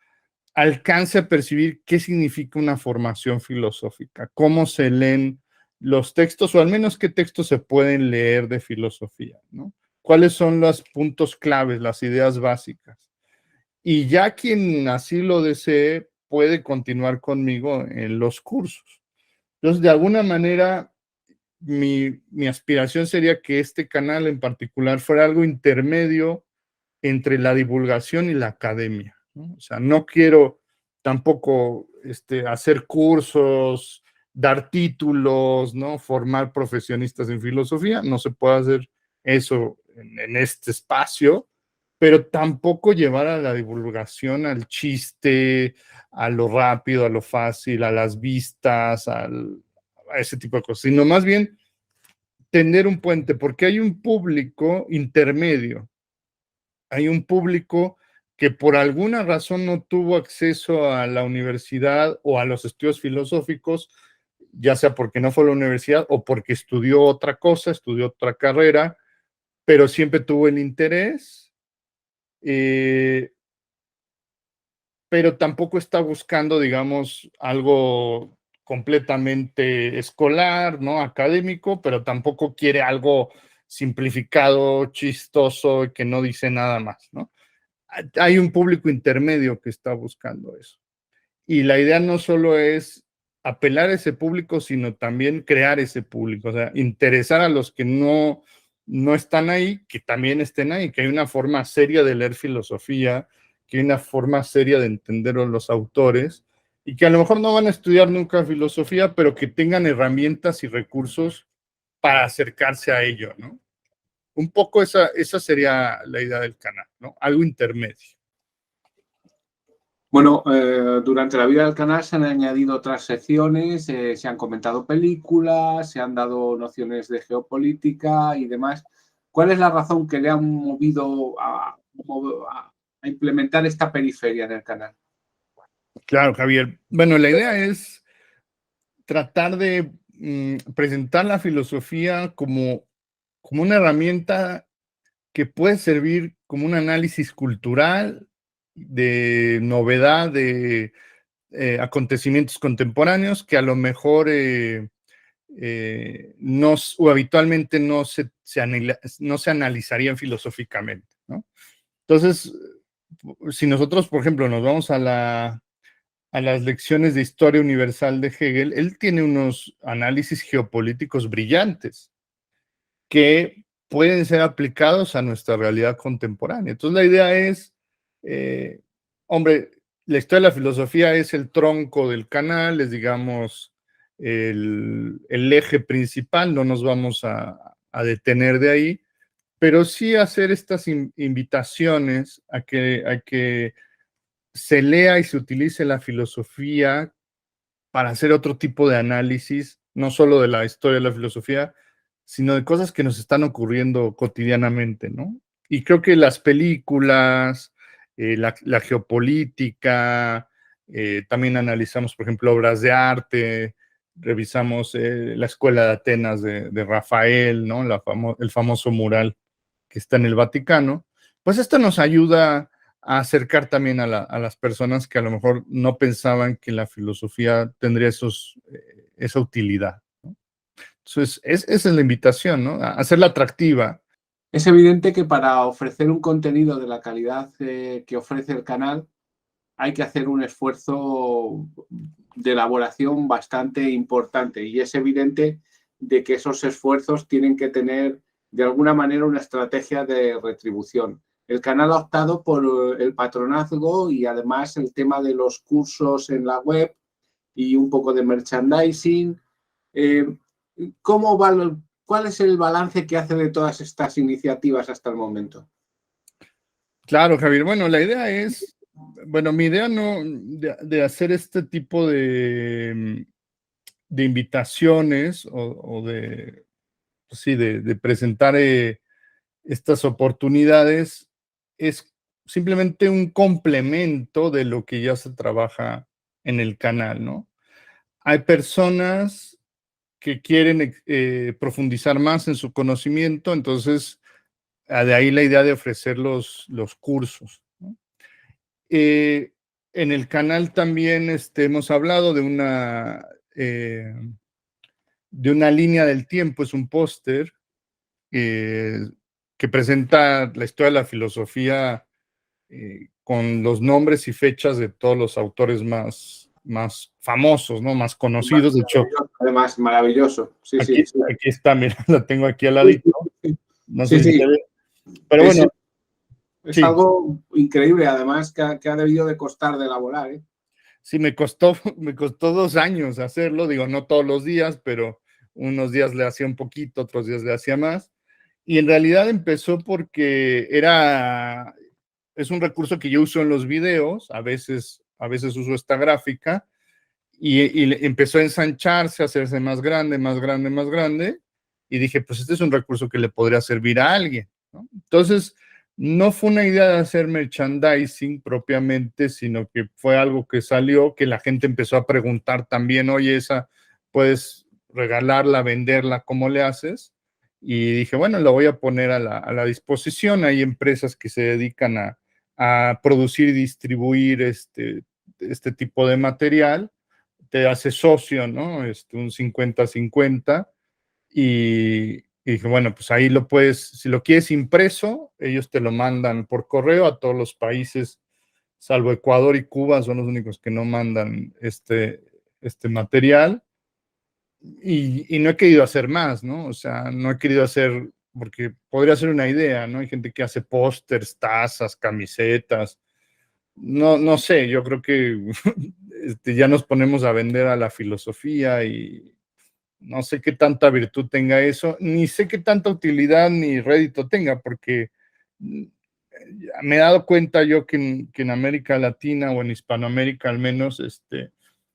alcance a percibir qué significa una formación filosófica, cómo se leen los textos, o al menos qué textos se pueden leer de filosofía, ¿no? ¿Cuáles son los puntos claves, las ideas básicas? Y ya quien así lo desee puede continuar conmigo en los cursos. Entonces, de alguna manera, mi aspiración sería que este canal en particular fuera algo intermedio entre la divulgación y la academia, ¿no? O sea, no quiero tampoco hacer cursos, dar títulos, ¿no? Formar profesionistas en filosofía, no se puede hacer eso en este espacio, pero tampoco llevar a la divulgación al chiste, a lo rápido, a lo fácil, a las vistas, a ese tipo de cosas, sino más bien tener un puente, porque hay un público intermedio, hay un público que por alguna razón no tuvo acceso a la universidad o a los estudios filosóficos, ya sea porque no fue a la universidad o porque estudió otra cosa, estudió otra carrera, pero siempre tuvo el interés, eh, pero tampoco está buscando, digamos, algo completamente escolar, ¿no? Académico, pero tampoco quiere algo simplificado, chistoso, que no dice nada más, ¿no? Hay un público intermedio que está buscando eso. Y la idea no solo es apelar a ese público, sino también crear ese público, o sea, interesar a los que no están ahí, que también estén ahí, que hay una forma seria de leer filosofía, que hay una forma seria de entender a los autores, y que a lo mejor no van a estudiar nunca filosofía, pero que tengan herramientas y recursos para acercarse a ello, ¿no? Un poco esa sería la idea del canal, ¿no? Algo intermedio. Bueno, durante la vida del canal se han añadido otras secciones, se han comentado películas, se han dado nociones de geopolítica y demás. ¿Cuál es la razón que le han movido a implementar esta periferia en el canal? Claro, Javier. Bueno, la idea es tratar de presentar la filosofía como una herramienta que puede servir como un análisis cultural, de novedad, de acontecimientos contemporáneos que a lo mejor o habitualmente no se analizarían filosóficamente, ¿no? Entonces, si nosotros, por ejemplo, nos vamos a las lecciones de historia universal de Hegel, él tiene unos análisis geopolíticos brillantes que pueden ser aplicados a nuestra realidad contemporánea. Entonces la idea es, hombre, la historia de la filosofía es el tronco del canal, es digamos el eje principal, no nos vamos a detener de ahí, pero sí hacer estas invitaciones a que se lea y se utilice la filosofía para hacer otro tipo de análisis, no solo de la historia de la filosofía, sino de cosas que nos están ocurriendo cotidianamente, ¿no? Y creo que las películas, la geopolítica, también analizamos, por ejemplo, obras de arte, revisamos la Escuela de Atenas de Rafael, ¿no? El famoso mural que está en el Vaticano, pues esto nos ayuda a acercar también a las personas que a lo mejor no pensaban que la filosofía tendría esa utilidad, ¿no? Entonces, esa es la invitación, ¿no? A hacerla atractiva. Es evidente que para ofrecer un contenido de la calidad que ofrece el canal hay que hacer un esfuerzo de elaboración bastante importante y es evidente de que esos esfuerzos tienen que tener de alguna manera una estrategia de retribución. El canal ha optado por el patronazgo y además el tema de los cursos en la web y un poco de merchandising. ¿Cómo va, ¿Cuál es el balance que hace de todas estas iniciativas hasta el momento? Claro, Javier. Bueno, la idea es, bueno, mi idea no de hacer este tipo de invitaciones o de, pues sí, de presentar estas oportunidades es simplemente un complemento de lo que ya se trabaja en el canal, ¿no? Hay personas que quieren profundizar más en su conocimiento, entonces de ahí la idea de ofrecer los cursos, ¿no? En el canal también hemos hablado de una línea del tiempo, es un póster que presenta la historia de la filosofía con los nombres y fechas de todos los autores más famosos, ¿no? Más conocidos. De hecho, Además, maravilloso. Sí, aquí, sí, sí. aquí está, mira, lo tengo aquí al ladito. No Sí, sé si sí. se ve. Pero bueno, Es sí, algo increíble, además, que ha debido de costar de elaborar, ¿eh? sí, me costó 2 años hacerlo, digo, no todos los días, pero unos días le hacía un poquito, otros días le hacía más. Y en realidad empezó porque es un recurso que yo uso en los videos, a veces uso esta gráfica, y empezó a ensancharse, a hacerse más grande, más grande, más grande, y dije, pues este es un recurso que le podría servir a alguien, ¿no? Entonces, no fue una idea de hacer merchandising propiamente, sino que fue algo que salió, que la gente empezó a preguntar también, oye, esa puedes regalarla, venderla, ¿cómo le haces? Y dije, bueno, la voy a poner a la disposición. Hay empresas que se dedican a producir y distribuir este tipo de material, te hace socio, ¿no? Un 50-50 y dije, bueno, pues ahí lo puedes, si lo quieres impreso, ellos te lo mandan por correo a todos los países, salvo Ecuador y Cuba, son los únicos que no mandan este material. Y no he querido hacer más, ¿no? O sea, no he querido hacer, porque podría ser una idea, ¿no? Hay gente que hace pósters, tazas, camisetas. No sé, yo creo que ya nos ponemos a vender a la filosofía y no sé qué tanta virtud tenga eso, ni sé qué tanta utilidad ni rédito tenga, porque me he dado cuenta yo que en América Latina o en Hispanoamérica al menos,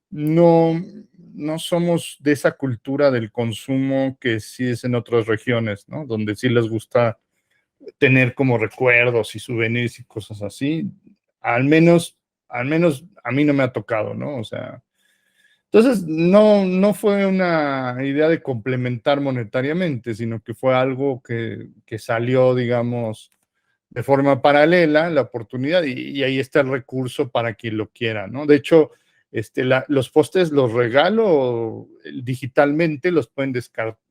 no, no somos de esa cultura del consumo que sí es en otras regiones, ¿no? Donde sí les gusta tener como recuerdos y souvenirs y cosas así. Al menos a mí no me ha tocado, ¿no? O sea, entonces no fue una idea de complementar monetariamente, sino que fue algo que salió, digamos, de forma paralela, la oportunidad, y ahí está el recurso para quien lo quiera, ¿no? De hecho, los postes los regalo digitalmente, los pueden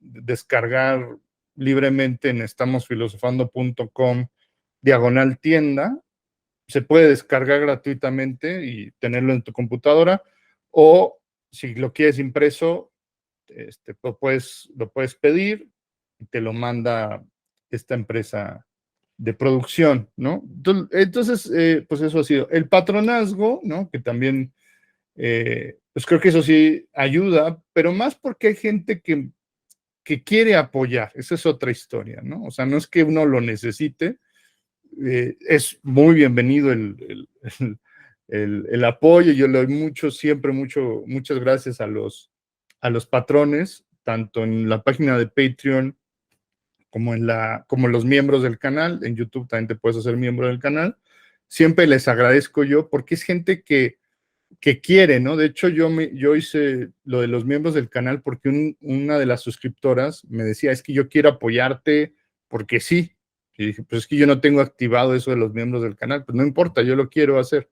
descargar libremente en estamosfilosofando.com/tienda. Se puede descargar gratuitamente y tenerlo en tu computadora, o si lo quieres impreso, lo puedes pedir y te lo manda esta empresa de producción, ¿no? Entonces, pues eso ha sido. El patronazgo, ¿no? Que también, pues creo que eso sí ayuda, pero más porque hay gente que quiere apoyar. Esa es otra historia, ¿no? O sea, no es que uno lo necesite, es muy bienvenido el apoyo. Yo le doy muchas gracias a los patrones, tanto en la página de Patreon como los miembros del canal. En YouTube también te puedes hacer miembro del canal. Siempre les agradezco yo porque es gente que quiere, ¿no? De hecho, yo hice lo de los miembros del canal porque una de las suscriptoras me decía, es que yo quiero apoyarte porque sí. Y dije, pues es que yo no tengo activado eso de los miembros del canal. Pues no importa, yo lo quiero hacer.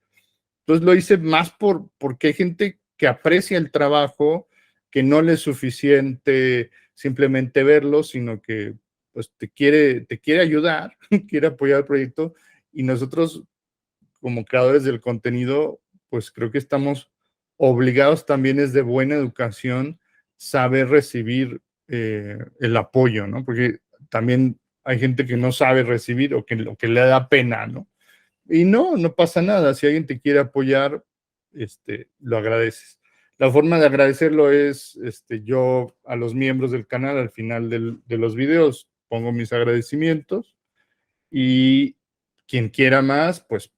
Entonces lo hice más porque hay gente que aprecia el trabajo, que no le es suficiente simplemente verlo, sino que pues te quiere ayudar, quiere apoyar el proyecto, y nosotros como creadores del contenido, pues creo que estamos obligados también, es de buena educación saber recibir el apoyo, ¿no? Porque también hay gente que no sabe recibir o que le da pena, ¿no? Y no pasa nada. Si alguien te quiere apoyar, lo agradeces. La forma de agradecerlo es, yo a los miembros del canal, al final de los videos, pongo mis agradecimientos, y quien quiera más, pues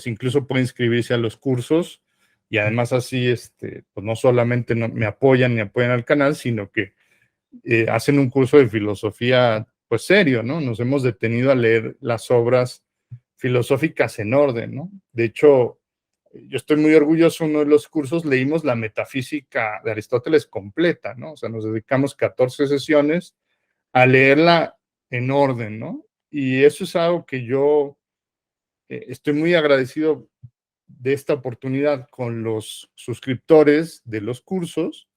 incluso puede inscribirse a los cursos, y además así, pues no solamente me apoyan al canal, sino que hacen un curso de filosofía, pues serio, ¿no? Nos hemos detenido a leer las obras filosóficas en orden, ¿no? De hecho, yo estoy muy orgulloso, uno de los cursos leímos la metafísica de Aristóteles completa, ¿no? O sea, nos dedicamos 14 sesiones a leerla en orden, ¿no? Y eso es algo que yo estoy muy agradecido de esta oportunidad con los suscriptores de los cursos,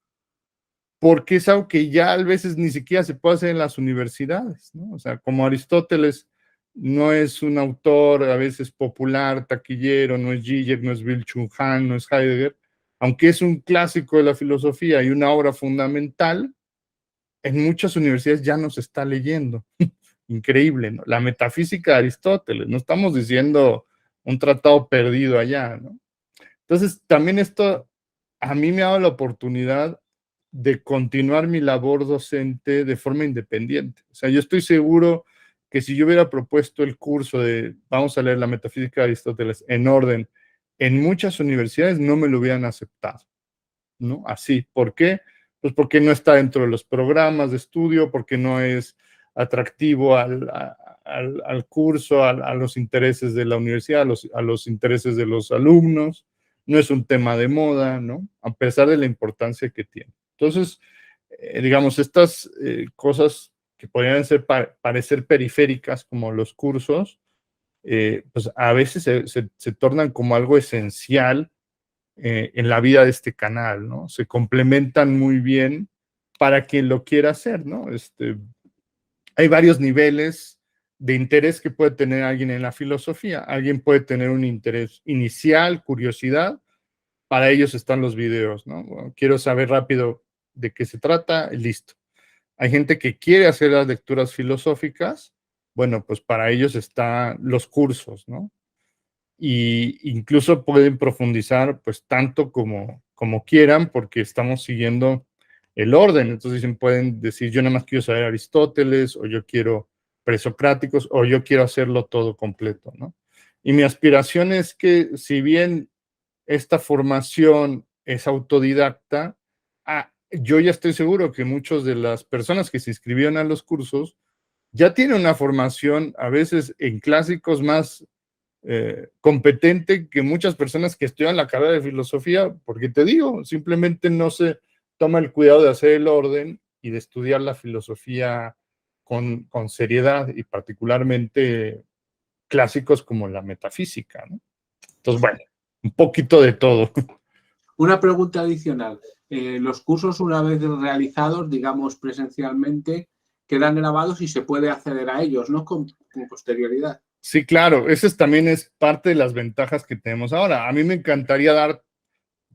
porque es algo que ya a veces ni siquiera se puede hacer en las universidades, ¿no? O sea, como Aristóteles no es un autor a veces popular, taquillero, no es Zizek, no es Byung-Chul Han, no es Heidegger, aunque es un clásico de la filosofía y una obra fundamental, en muchas universidades ya no se está leyendo. Increíble, ¿no? La metafísica de Aristóteles, no estamos diciendo un tratado perdido allá, ¿no? Entonces, también esto a mí me ha dado la oportunidad de continuar mi labor docente de forma independiente. O sea, yo estoy seguro que si yo hubiera propuesto el curso de vamos a leer la metafísica de Aristóteles en orden, en muchas universidades no me lo hubieran aceptado, ¿no? Así. ¿Por qué? Pues porque no está dentro de los programas de estudio, porque no es atractivo al curso, a los intereses de la universidad, a los intereses de los alumnos, no es un tema de moda, ¿no? A pesar de la importancia que tiene. Entonces, digamos, estas cosas que podrían parecer periféricas, como los cursos, pues a veces se tornan como algo esencial en la vida de este canal, ¿no? Se complementan muy bien para quien lo quiera hacer, ¿no? Hay varios niveles de interés que puede tener alguien en la filosofía. Alguien puede tener un interés inicial, curiosidad. Para ellos están los videos, ¿no? Bueno, quiero saber rápido de qué se trata, listo. Hay gente que quiere hacer las lecturas filosóficas. Bueno, pues para ellos están los cursos, ¿no? Y incluso pueden profundizar pues tanto como quieran, porque estamos siguiendo el orden. Entonces pueden decir, yo nada más quiero saber Aristóteles, o yo quiero presocráticos, o yo quiero hacerlo todo completo, ¿no? Y mi aspiración es que, si bien esta formación es autodidacta, yo ya estoy seguro que muchas de las personas que se inscribieron a los cursos ya tienen una formación a veces en clásicos más competente que muchas personas que estudian la carrera de filosofía, porque te digo, simplemente no se toma el cuidado de hacer el orden y de estudiar la filosofía con seriedad, y particularmente clásicos como la metafísica, ¿no? Entonces, bueno, un poquito de todo. Una pregunta adicional. Los cursos, una vez realizados, digamos presencialmente, quedan grabados y se puede acceder a ellos, ¿no? Con posterioridad. Sí, claro, esa también es parte de las ventajas que tenemos ahora. A mí me encantaría dar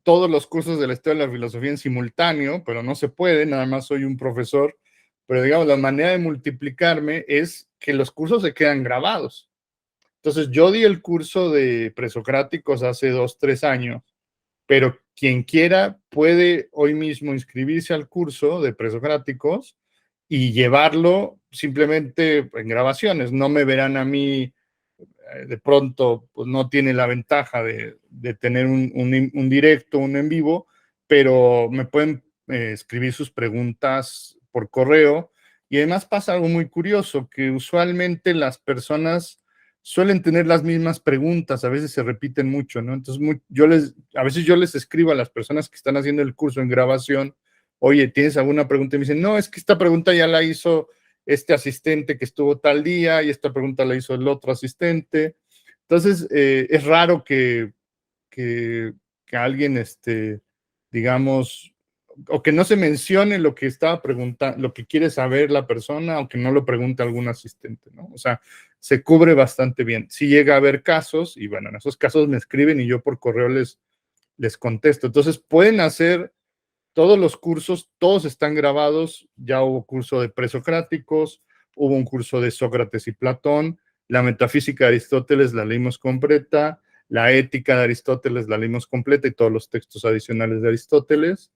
todos los cursos de la historia de la filosofía en simultáneo, pero no se puede, nada más soy un profesor. Pero digamos, la manera de multiplicarme es que los cursos se quedan grabados. Entonces, yo di el curso de presocráticos hace 2, 3 años, pero quien quiera puede hoy mismo inscribirse al curso de presocráticos y llevarlo simplemente en grabaciones. No me verán a mí, de pronto, pues no tiene la ventaja de tener un directo, un en vivo, pero me pueden escribir sus preguntas por correo, Y además pasa algo muy curioso, que usualmente las personas suelen tener las mismas preguntas, a veces se repiten mucho, ¿no? Entonces, a veces yo les escribo a las personas que están haciendo el curso en grabación, oye, ¿tienes alguna pregunta? Y me dicen, no, es que esta pregunta ya la hizo este asistente que estuvo tal día y esta pregunta la hizo el otro asistente. Entonces, es raro que alguien, digamos, o que no se mencione lo que estaba preguntando, lo que quiere saber la persona, aunque no lo pregunte algún asistente, ¿no? O sea, se cubre bastante bien. Si llega a haber casos, y bueno, en esos casos me escriben y yo por correo les contesto. Entonces, pueden hacer todos los cursos, todos están grabados. Ya hubo curso de presocráticos, hubo un curso de Sócrates y Platón, la metafísica de Aristóteles la leímos completa, la ética de Aristóteles la leímos completa y todos los textos adicionales de Aristóteles.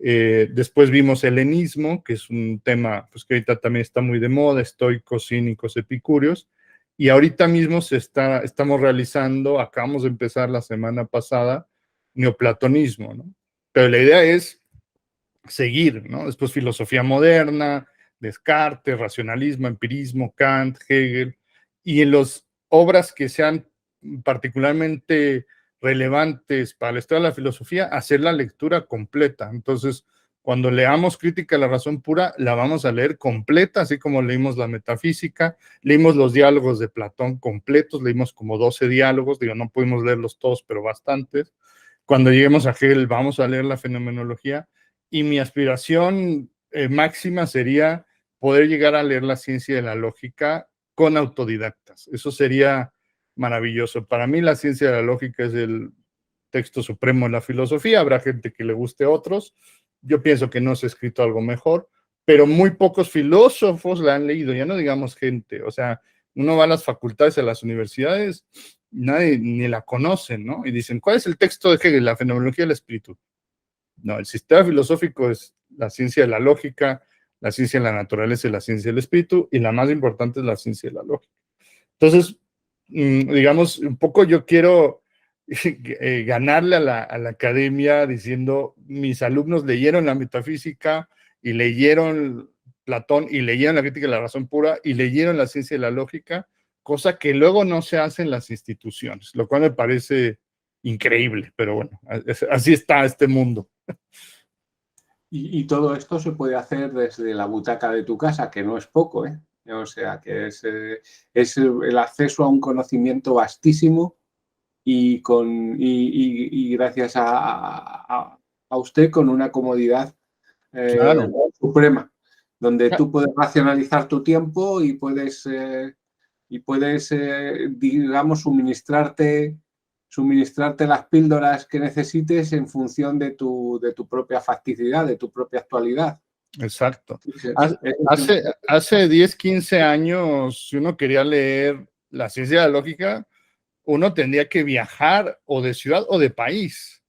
Después vimos el helenismo, que es un tema pues, que ahorita también está muy de moda, estoicos, cínicos, epicúreos, y ahorita mismo estamos realizando, acabamos de empezar la semana pasada, neoplatonismo, ¿no? Pero la idea es seguir, ¿no? Después filosofía moderna, Descartes, racionalismo, empirismo, Kant, Hegel, y en las obras que sean particularmente relevantes para la historia de la filosofía, hacer la lectura completa. Entonces, cuando leamos Crítica de la Razón Pura, la vamos a leer completa, así como leímos la metafísica, leímos los diálogos de Platón completos, leímos como 12 diálogos, digo, no pudimos leerlos todos, pero bastantes. Cuando lleguemos a Hegel, vamos a leer la fenomenología, y mi aspiración máxima sería poder llegar a leer la ciencia de la lógica con autodidactas. Eso sería maravilloso. Para mí la ciencia de la lógica es el texto supremo de la filosofía. Habrá gente que le guste otros. Yo pienso que no se ha escrito algo mejor, pero muy pocos filósofos la han leído, ya no digamos gente. O sea, uno va a las facultades, a las universidades, nadie ni la conocen, ¿no? Y dicen, ¿cuál es el texto de Hegel? La fenomenología del espíritu. No, el sistema filosófico es la ciencia de la lógica, la ciencia de la naturaleza y la ciencia del espíritu, y la más importante es la ciencia de la lógica. Entonces, digamos, un poco yo quiero ganarle a la academia diciendo, mis alumnos leyeron la metafísica y leyeron Platón y leyeron la crítica de la razón pura y leyeron la ciencia de la lógica, cosa que luego no se hace en las instituciones, lo cual me parece increíble, pero bueno, así está este mundo. Y todo esto se puede hacer desde la butaca de tu casa, que no es poco, ¿eh? O sea, que es el acceso a un conocimiento vastísimo y gracias a usted con una comodidad Claro. suprema, donde tú puedes racionalizar tu tiempo y puedes digamos, suministrarte las píldoras que necesites en función de tu propia facticidad, de tu propia actualidad. Exacto. Hace 10, 15 años, si uno quería leer la ciencia de la lógica, uno tendría que viajar o de ciudad o de país,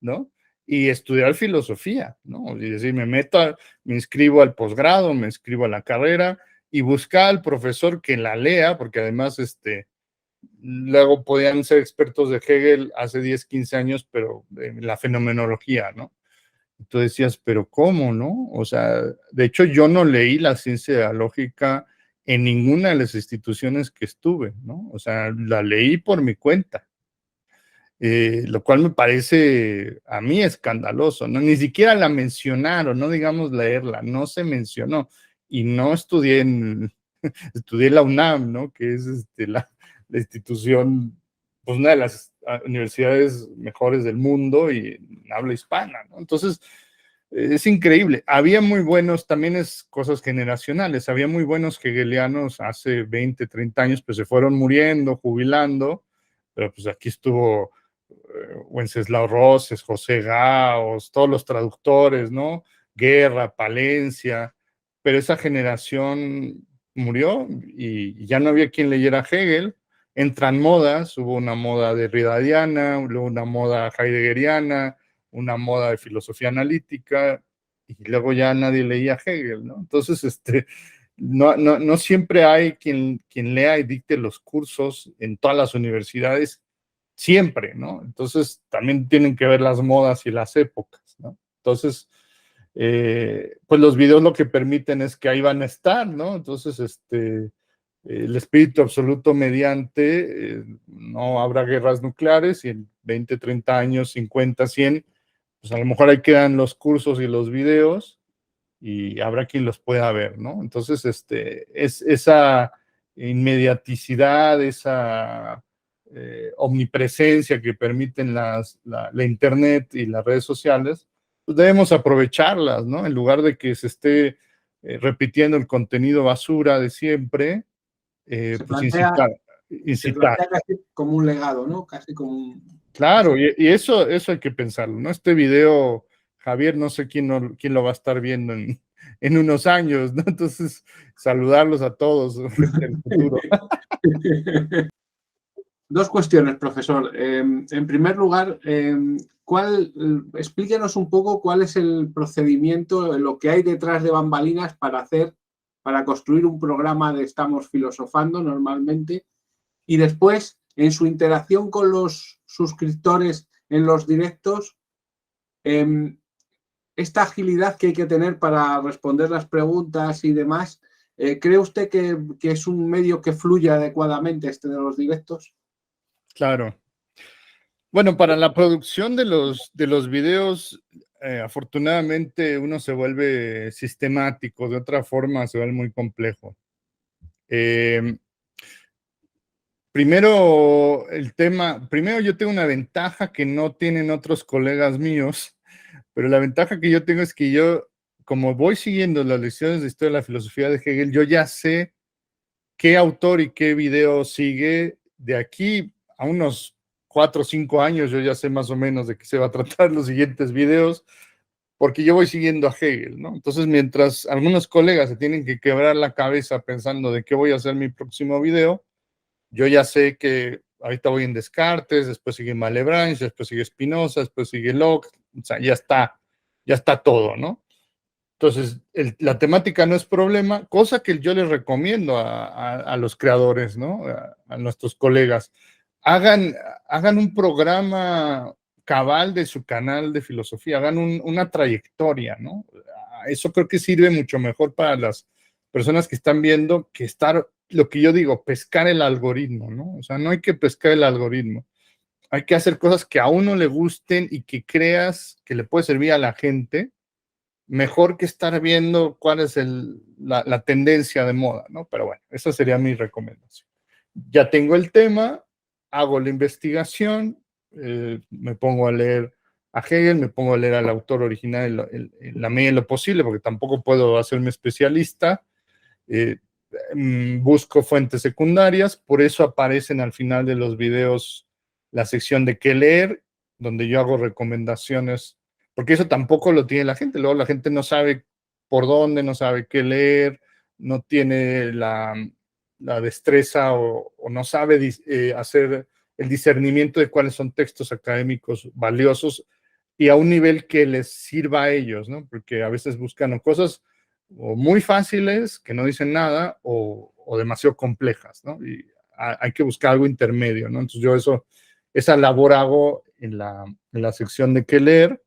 ¿no? Y estudiar filosofía, ¿no? Y decir, me inscribo al posgrado, me inscribo a la carrera y buscar al profesor que la lea, porque además, luego podían ser expertos de Hegel hace 10, 15 años, pero en la fenomenología, ¿no? Tú decías, pero ¿cómo, no? O sea, de hecho yo no leí la ciencia de la lógica en ninguna de las instituciones que estuve, ¿no? O sea, la leí por mi cuenta, lo cual me parece a mí escandaloso, ¿no? Ni siquiera la mencionaron, no digamos leerla, no se mencionó. Y no estudié estudié la UNAM, ¿no? Que es la institución, pues una de las universidades mejores del mundo y en habla hispana, ¿no? Entonces, es increíble. Había muy buenos, también es cosas generacionales, había muy buenos hegelianos hace 20, 30 años, pues se fueron muriendo, jubilando, pero pues aquí estuvo Wenceslao Roses, José Gaos, todos los traductores, ¿no? Guerra, Palencia, pero esa generación murió y ya no había quien leyera Hegel. Entran modas, hubo una moda derridadiana, luego una moda heideggeriana, una moda de filosofía analítica, y luego ya nadie leía Hegel, ¿no? Entonces, no siempre hay quien lea y dicte los cursos en todas las universidades, siempre, ¿no? Entonces, también tienen que ver las modas y las épocas, ¿no? Entonces, pues los videos lo que permiten es que ahí van a estar, ¿no? Entonces, el espíritu absoluto mediante, no habrá guerras nucleares y en 20, 30 años, 50, 100, pues a lo mejor ahí quedan los cursos y los videos y habrá quien los pueda ver, ¿no? Entonces, es esa inmediaticidad, esa omnipresencia que permiten la Internet y las redes sociales, pues debemos aprovecharlas, ¿no? En lugar de que se esté repitiendo el contenido basura de siempre, Se pues plantea, se incitar. plantea casi como un legado, ¿no? Casi como un... Claro, y eso hay que pensarlo, ¿no? Este video, Javier, no sé quién lo va a estar viendo en unos años, ¿no? Entonces, saludarlos a todos frente al futuro. Dos cuestiones, profesor. En primer lugar, explíquenos un poco cuál es el procedimiento, lo que hay detrás de bambalinas para construir un programa de Estamos Filosofando normalmente, y después, en su interacción con los suscriptores en los directos, esta agilidad que hay que tener para responder las preguntas y demás, ¿cree usted que es un medio que fluye adecuadamente de los directos? Claro. Bueno, para la producción de los videos, afortunadamente uno se vuelve sistemático, de otra forma se vuelve muy complejo. Primero yo tengo una ventaja que no tienen otros colegas míos, pero la ventaja que yo tengo es que yo, como voy siguiendo las lecciones de historia de la filosofía de Hegel, yo ya sé qué autor y qué video sigue de aquí a unos 4 o 5 años, yo ya sé más o menos de qué se va a tratar los siguientes videos, porque yo voy siguiendo a Hegel, ¿no? Entonces, mientras algunos colegas se tienen que quebrar la cabeza pensando de qué voy a hacer mi próximo video, yo ya sé que ahorita voy en Descartes, después sigue Malebranche, después sigue Spinoza, después sigue Locke, o sea, ya está todo, ¿no? Entonces, la temática no es problema, cosa que yo les recomiendo a los creadores, ¿no? A nuestros colegas. Hagan un programa cabal de su canal de filosofía, hagan una trayectoria, ¿no? Eso creo que sirve mucho mejor para las personas que están viendo que estar, lo que yo digo, pescar el algoritmo, ¿no? O sea, no hay que pescar el algoritmo. Hay que hacer cosas que a uno le gusten y que creas que le puede servir a la gente, mejor que estar viendo cuál es la tendencia de moda, ¿no? Pero bueno, esa sería mi recomendación. Ya tengo el tema, hago la investigación, me pongo a leer a Hegel, me pongo a leer al autor original en la medida de lo posible, porque tampoco puedo hacerme especialista. Busco fuentes secundarias, por eso aparecen al final de los videos la sección de qué leer, donde yo hago recomendaciones, porque eso tampoco lo tiene la gente. Luego la gente no sabe por dónde, no sabe qué leer, no tiene la destreza o no sabe hacer el discernimiento de cuáles son textos académicos valiosos y a un nivel que les sirva a ellos, ¿no? Porque a veces buscan cosas o muy fáciles, que no dicen nada, o demasiado complejas, ¿no? Y hay que buscar algo intermedio, ¿no? Entonces yo esa labor hago en la sección de qué leer,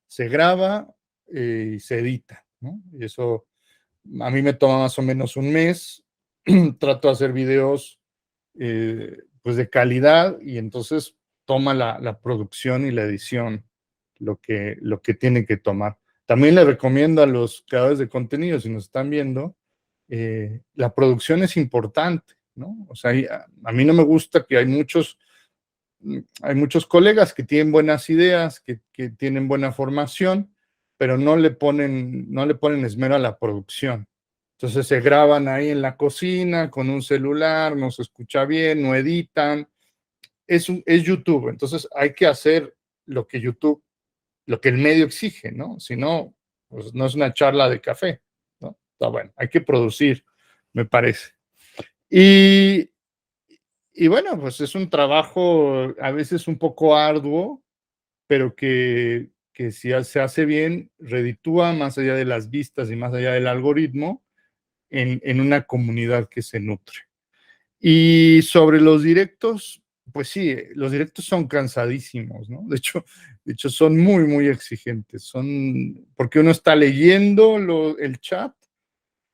se graba y se edita, ¿no? Y eso a mí me toma más o menos un mes. Trato de hacer videos pues de calidad y entonces toma la producción y la edición lo que tiene que tomar. También le recomiendo a los creadores de contenido, si nos están viendo, la producción es importante, ¿no? O sea, a mí no me gusta que hay muchos colegas que tienen buenas ideas, que tienen buena formación, pero no le ponen esmero a la producción. Entonces se graban ahí en la cocina con un celular, no se escucha bien, no editan. Es YouTube, entonces hay que hacer lo que el medio exige, ¿no? Si no, pues no es una charla de café, ¿no? Está bueno, hay que producir, me parece. Y bueno, pues es un trabajo a veces un poco arduo, pero que si se hace bien, reditúa más allá de las vistas y más allá del algoritmo en una comunidad que se nutre. Y sobre los directos, pues sí, los directos son cansadísimos, ¿no? De hecho son muy, muy exigentes. Porque uno está leyendo el chat,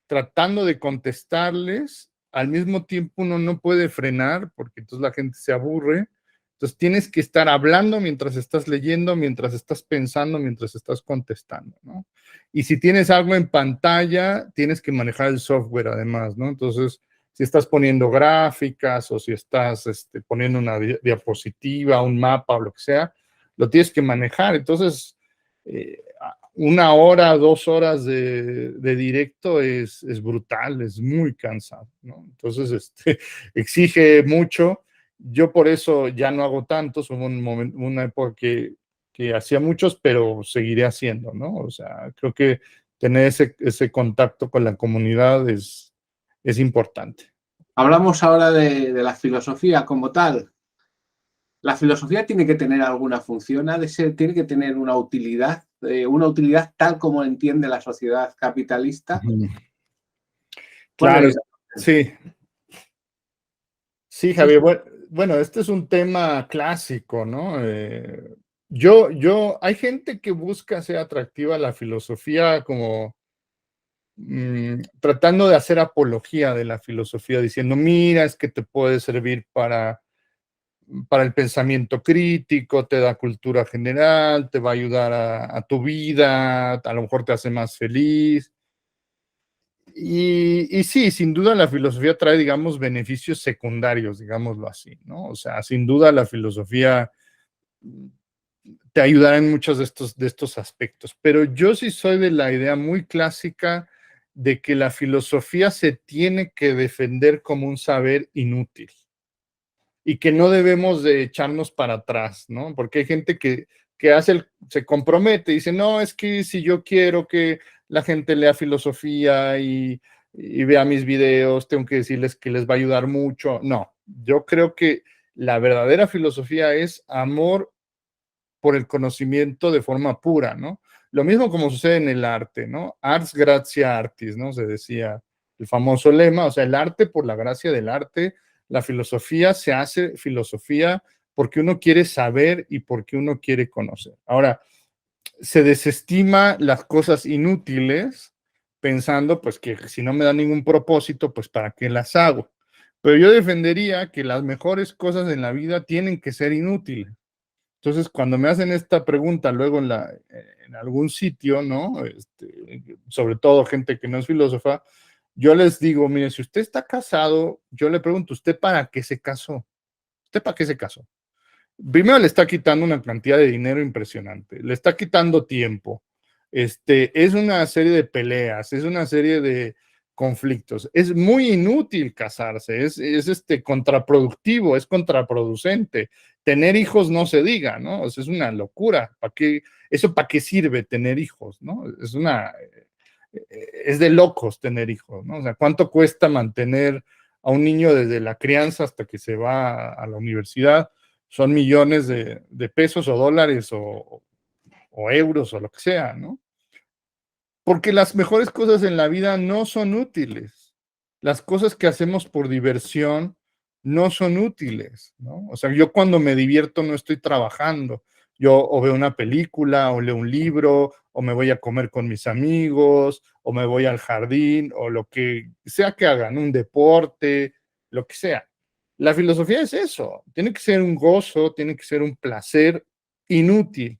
tratando de contestarles, al mismo tiempo uno no puede frenar porque entonces la gente se aburre. Entonces tienes que estar hablando mientras estás leyendo, mientras estás pensando, mientras estás contestando, ¿no? Y si tienes algo en pantalla, tienes que manejar el software además, ¿no? Entonces, si estás poniendo gráficas o si estás poniendo una diapositiva, un mapa o lo que sea, lo tienes que manejar. Entonces, una hora, 2 horas de directo es brutal, es muy cansado, ¿no? Entonces, exige mucho. Yo por eso ya no hago tantos, hubo una época que hacía muchos, pero seguiré haciendo, ¿no? O sea, creo que tener ese contacto con la comunidad es importante. Hablamos ahora de la filosofía como tal. La filosofía tiene que tener alguna función, tiene que tener una utilidad tal como entiende la sociedad capitalista. Claro, Es? sí. Sí, Sí, Javier, bueno, este es un tema clásico, ¿no? Hay gente que busca hacer atractiva la filosofía como tratando de hacer apología de la filosofía, diciendo, mira, es que te puede servir para el pensamiento crítico, te da cultura general, te va a ayudar a tu vida, a lo mejor te hace más feliz. Y sí, sin duda la filosofía trae, digamos, beneficios secundarios, digámoslo así, ¿no? O sea, sin duda la filosofía te ayudará en muchos de estos aspectos, pero yo sí soy de la idea muy clásica de que la filosofía se tiene que defender como un saber inútil y que no debemos de echarnos para atrás, ¿no? Porque hay gente que se compromete y dice, no, es que si yo quiero que la gente lea filosofía y vea mis videos, tengo que decirles que les va a ayudar mucho. No, yo creo que la verdadera filosofía es amor por el conocimiento de forma pura, ¿no? Lo mismo como sucede en el arte, ¿no? Ars gratia artis, ¿no? Se decía el famoso lema, o sea, el arte por la gracia del arte, la filosofía se hace filosofía porque uno quiere saber y porque uno quiere conocer. Ahora, se desestima las cosas inútiles pensando pues que si no me da ningún propósito, pues para qué las hago. Pero yo defendería que las mejores cosas en la vida tienen que ser inútiles. Entonces, cuando me hacen esta pregunta luego en algún sitio, ¿no? Sobre todo gente que no es filósofa, yo les digo, mire, si usted está casado, yo le pregunto, ¿usted para qué se casó? ¿Usted para qué se casó? Primero le está quitando una cantidad de dinero impresionante, le está quitando tiempo, es una serie de peleas, es una serie de conflictos, es muy inútil casarse, es contraproductivo, es contraproducente, tener hijos no se diga, ¿no? O sea, es una locura, ¿para qué sirve tener hijos, no? Es de locos tener hijos, ¿no? O sea, ¿cuánto cuesta mantener a un niño desde la crianza hasta que se va a la universidad? Son millones de pesos o dólares o euros o lo que sea, ¿no? Porque las mejores cosas en la vida no son útiles. Las cosas que hacemos por diversión no son útiles, ¿no? O sea, yo cuando me divierto no estoy trabajando. Yo o veo una película, o leo un libro, o me voy a comer con mis amigos, o me voy al jardín, o lo que sea que hagan, un deporte, lo que sea. La filosofía es eso, tiene que ser un gozo, tiene que ser un placer inútil.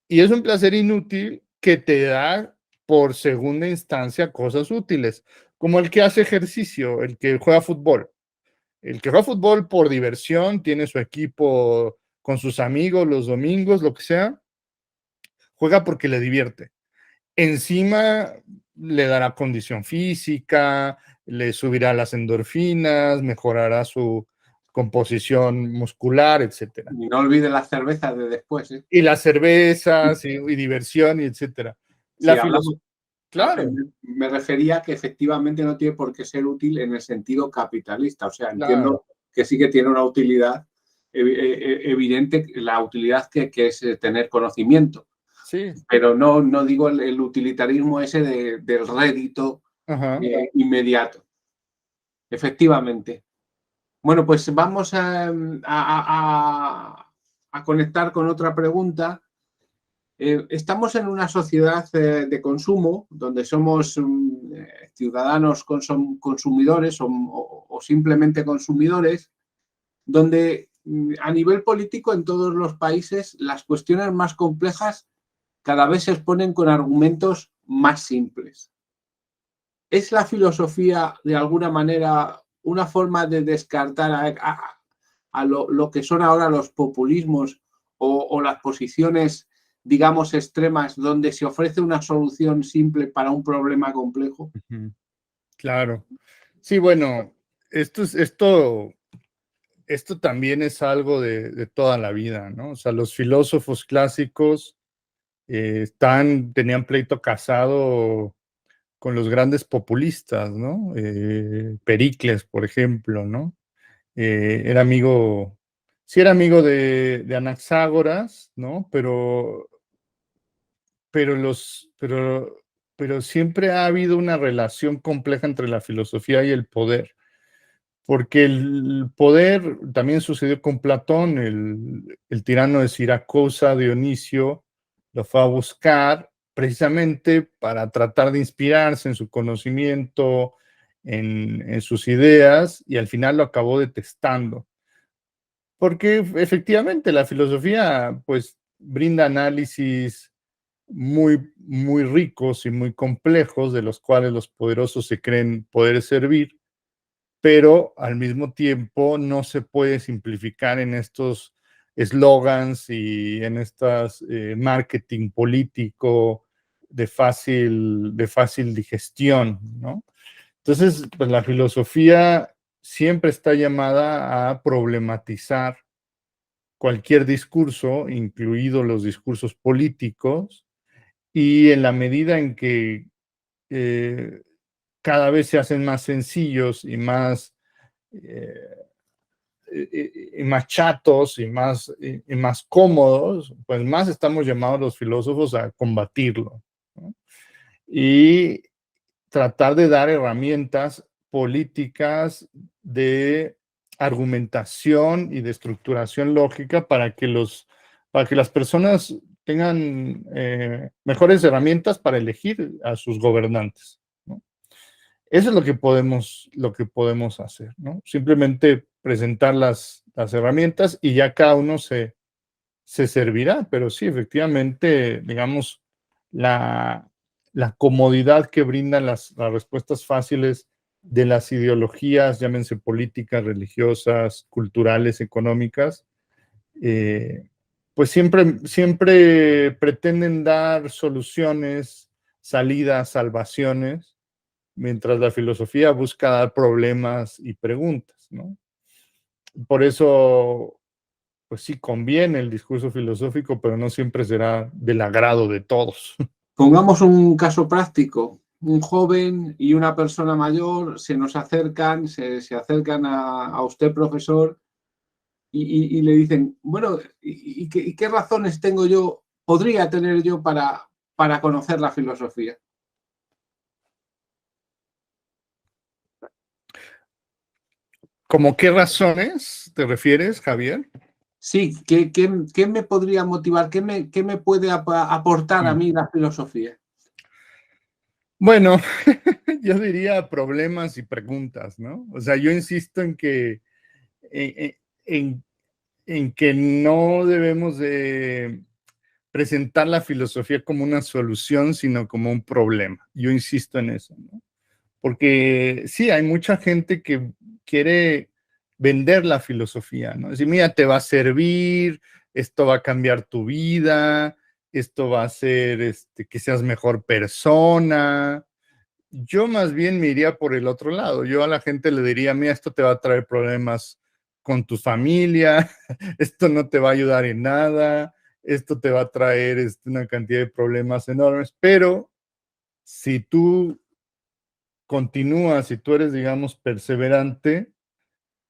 Y es un placer inútil que te da por segunda instancia cosas útiles, como el que hace ejercicio, el que juega fútbol. El que juega fútbol por diversión, tiene su equipo con sus amigos los domingos, lo que sea, juega porque le divierte. Encima le dará condición física, le subirá las endorfinas, mejorará su composición muscular, etcétera. Y no olvide las cervezas de después, ¿eh? Y las cervezas y diversión, y etcétera. Si La hablamos, filosofía, claro, me refería que efectivamente no tiene por qué ser útil en el sentido capitalista. O sea, claro, entiendo que sí que tiene una utilidad evidente, la utilidad que es tener conocimiento. sí, Pero no digo el utilitarismo ese del rédito ajá. inmediato. Efectivamente. Bueno, pues vamos a conectar con otra pregunta. Estamos en una sociedad de consumo donde somos ciudadanos consumidores o simplemente consumidores, donde a nivel político en todos los países las cuestiones más complejas cada vez se exponen con argumentos más simples. ¿Es la filosofía de alguna manera una forma de descartar a lo que son ahora los populismos o las posiciones, digamos, extremas, donde se ofrece una solución simple para un problema complejo? Claro. Sí, bueno, esto también es algo de toda la vida, ¿no? O sea, los filósofos clásicos tenían pleito casado con los grandes populistas, ¿no? Pericles, por ejemplo, ¿no? Era amigo, sí era amigo de Anaxágoras, ¿no? Pero, los, pero siempre ha habido una relación compleja entre la filosofía y el poder, porque el poder también sucedió con Platón, el tirano de Siracusa, Dionisio, lo fue a buscar precisamente para tratar de inspirarse en su conocimiento, en sus ideas, y al final lo acabó detestando. Porque efectivamente la filosofía pues brinda análisis muy ricos y muy complejos de los cuales los poderosos se creen poder servir, pero al mismo tiempo no se puede simplificar en estos eslogans y en estas marketing político de fácil digestión, ¿no? Entonces, pues la filosofía siempre está llamada a problematizar cualquier discurso, incluidos los discursos políticos, y en la medida en que eh, cada vez se hacen más sencillos eh, y más chatos y más cómodos, pues más estamos llamados los filósofos a combatirlo, ¿no? Y tratar de dar herramientas políticas de argumentación y de estructuración lógica para que las personas tengan mejores herramientas para elegir a sus gobernantes, ¿no? Eso es lo que podemos hacer, ¿no? Simplemente presentar las herramientas y ya cada uno se servirá, pero sí, efectivamente, digamos, la, la comodidad que brindan las respuestas fáciles de las ideologías, llámense políticas, religiosas, culturales, económicas, eh, pues siempre pretenden dar soluciones, salidas, salvaciones, mientras la filosofía busca dar problemas y preguntas, ¿no? Por eso pues sí conviene el discurso filosófico, pero no siempre será del agrado de todos. Pongamos un caso práctico. Un joven y una persona mayor se nos acercan, se acercan a usted, profesor, y le dicen, bueno, ¿y qué razones tengo yo, podría tener yo para conocer la filosofía? ¿Cómo qué razones te refieres, Javier? Sí, ¿qué me podría motivar? ¿Qué me puede aportar a mí la filosofía? Bueno, yo diría problemas y preguntas, ¿no? O sea, yo insisto en, en, en que no debemos de presentar la filosofía como una solución, sino como un problema. Yo insisto en eso, ¿no? Porque sí, hay mucha gente que quiere vender la filosofía, ¿no? Decir, mira, te va a servir, esto va a cambiar tu vida, esto va a hacer que seas mejor persona. Yo más bien me iría por el otro lado. Yo a la gente le diría, mira, esto te va a traer problemas con tu familia, esto no te va a ayudar en nada, esto te va a traer una cantidad de problemas enormes, pero si tú continúas, si tú eres, digamos, perseverante,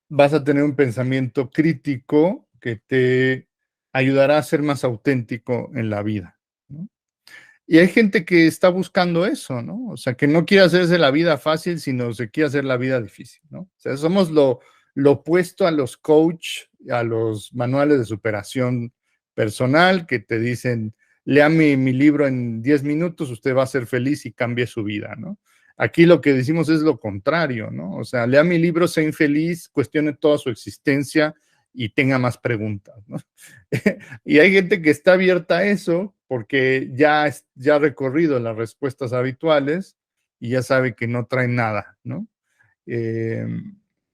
vas a tener un pensamiento crítico que te ayudará a ser más auténtico en la vida, ¿no? Y hay gente que está buscando eso, ¿no? O sea, que no quiere hacerse la vida fácil, sino se quiere hacer la vida difícil, ¿no? O sea, somos lo opuesto a los coach, a los manuales de superación personal que te dicen, lea mi libro en 10 minutos, usted va a ser feliz y cambie su vida, ¿no? Aquí lo que decimos es lo contrario, ¿no? O sea, lea mi libro, sea infeliz, cuestione toda su existencia y tenga más preguntas, ¿no? Y hay gente que está abierta a eso porque ya ha recorrido las respuestas habituales y ya sabe que no traen nada, ¿no? Eh,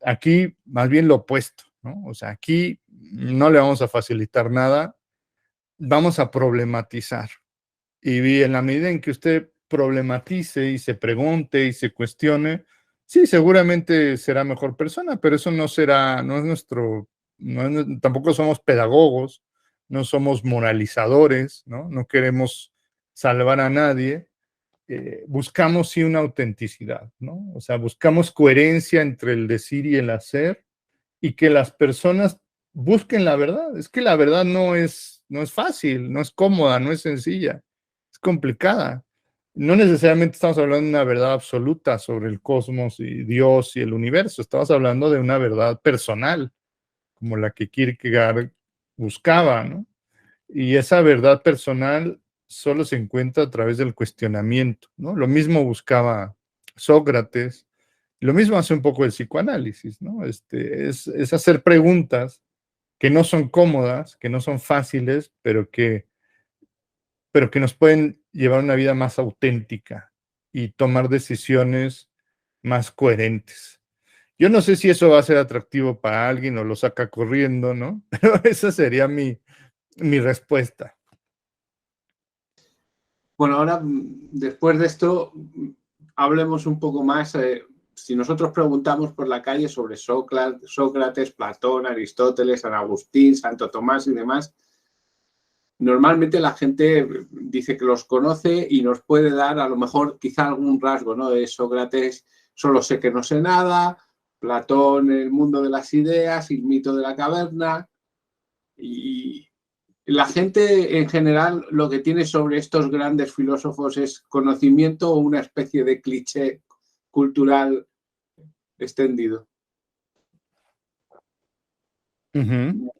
Aquí más bien lo opuesto, ¿no? O sea, aquí no le vamos a facilitar nada, vamos a problematizar. Y en la medida en que usted problematice y se pregunte y se cuestione, sí, seguramente será mejor persona, pero eso no será, no es nuestro, tampoco somos pedagogos, no somos moralizadores, ¿no? No queremos salvar a nadie. Buscamos sí una autenticidad, ¿no? O sea, buscamos coherencia entre el decir y el hacer y que las personas busquen la verdad. Es que la verdad no es fácil, no es cómoda, no es sencilla, es complicada. No necesariamente estamos hablando de una verdad absoluta sobre el cosmos y Dios y el universo, estamos hablando de una verdad personal, como la que Kierkegaard buscaba, ¿no? Y esa verdad personal solo se encuentra a través del cuestionamiento, ¿no? Lo mismo buscaba Sócrates, lo mismo hace un poco el psicoanálisis, ¿no? Es hacer preguntas que no son cómodas, que no son fáciles, pero que nos pueden llevar a una vida más auténtica y tomar decisiones más coherentes. Yo no sé si eso va a ser atractivo para alguien o lo saca corriendo, ¿no? Pero esa sería mi respuesta. Bueno, ahora, después de esto, hablemos un poco más. Si nosotros preguntamos por la calle sobre Sócrates, Platón, Aristóteles, San Agustín, Santo Tomás y demás, normalmente la gente dice que los conoce y nos puede dar a lo mejor quizá algún rasgo, ¿no? De Sócrates, solo sé que no sé nada, Platón, el mundo de las ideas, el mito de la caverna. Y la gente en general lo que tiene sobre estos grandes filósofos es conocimiento o una especie de cliché cultural extendido. Uh-huh.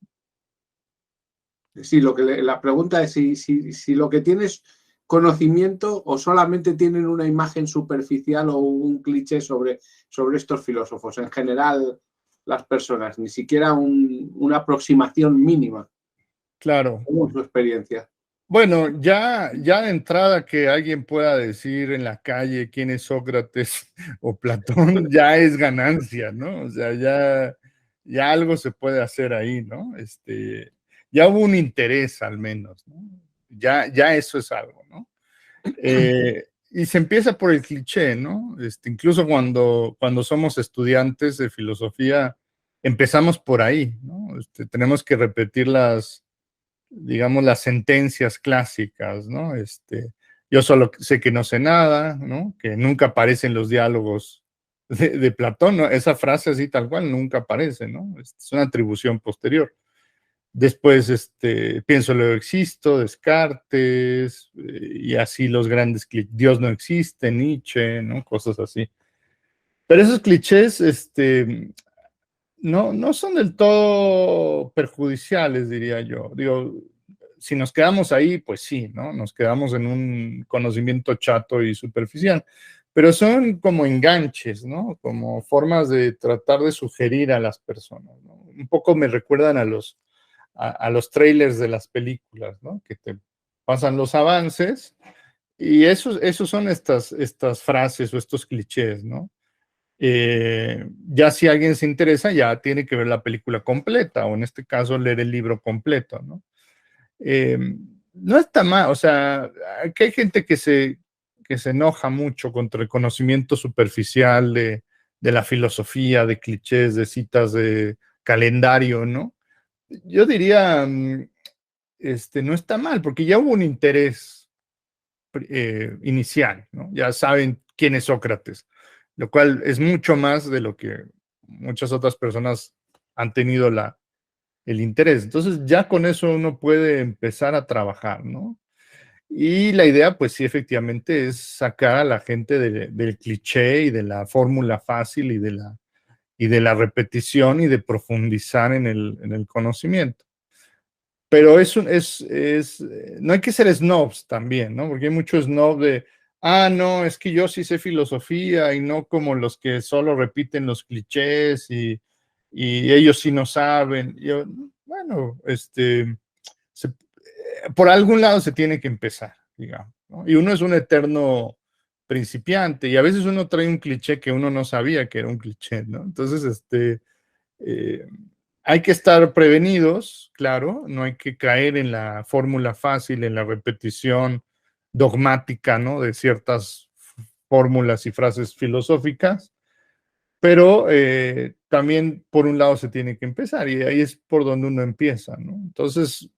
Sí, la pregunta es si lo que tienes conocimiento o solamente tienen una imagen superficial o un cliché sobre estos filósofos. En general, las personas, ni siquiera una aproximación mínima. Claro. ¿Cómo es su experiencia? Bueno, ya de entrada que alguien pueda decir en la calle quién es Sócrates o Platón, ya es ganancia, ¿no? O sea, ya algo se puede hacer ahí, ¿no? Ya hubo un interés al menos, ¿no? Ya eso es algo, ¿no? Y se empieza por el cliché, ¿no? Incluso cuando somos estudiantes de filosofía, empezamos por ahí, ¿no? Tenemos que repetir digamos, las sentencias clásicas, ¿no? Yo solo sé que no sé nada, ¿no? Que nunca aparecen los diálogos de Platón, ¿no? Esa frase así tal cual nunca aparece, ¿no? Es una atribución posterior. Después, pienso, luego existo, Descartes, y así los grandes clichés, Dios no existe, Nietzsche, ¿no? Cosas así. Pero esos clichés, no son del todo perjudiciales, diría yo. Digo, si nos quedamos ahí, pues sí, ¿no? Nos quedamos en un conocimiento chato y superficial, pero son como enganches, ¿no? Como formas de tratar de sugerir a las personas, ¿no? Un poco me recuerdan a los trailers de las películas, ¿no? Que te pasan los avances y esos son estas frases o estos clichés, ¿no? Ya si alguien se interesa, ya tiene que ver la película completa, o en este caso leer el libro completo, ¿no? Eh, no está mal, o sea, aquí hay gente que se enoja mucho contra el conocimiento superficial de la filosofía, de clichés, de citas de calendario, ¿no? Yo diría, no está mal, porque ya hubo un interés inicial, ¿no? Ya saben quién es Sócrates, lo cual es mucho más de lo que muchas otras personas han tenido el interés. Entonces ya con eso uno puede empezar a trabajar, ¿no? Y la idea, pues sí, efectivamente, es sacar a la gente del cliché y de la fórmula fácil y y de la repetición y de profundizar en el conocimiento. Pero no hay que ser snobs también, ¿no? Porque hay mucho snob de, no, es que yo sí sé filosofía y no como los que solo repiten los clichés y ellos sí no saben. Yo, bueno, por algún lado se tiene que empezar, digamos, ¿no? Y uno es un eterno principiante y a veces uno trae un cliché que uno no sabía que era un cliché, ¿no? Entonces, eh, hay que estar prevenidos, claro, no hay que caer en la fórmula fácil, en la repetición dogmática, ¿no? De ciertas fórmulas y frases filosóficas, pero también por un lado se tiene que empezar y ahí es por donde uno empieza, ¿no? Entonces,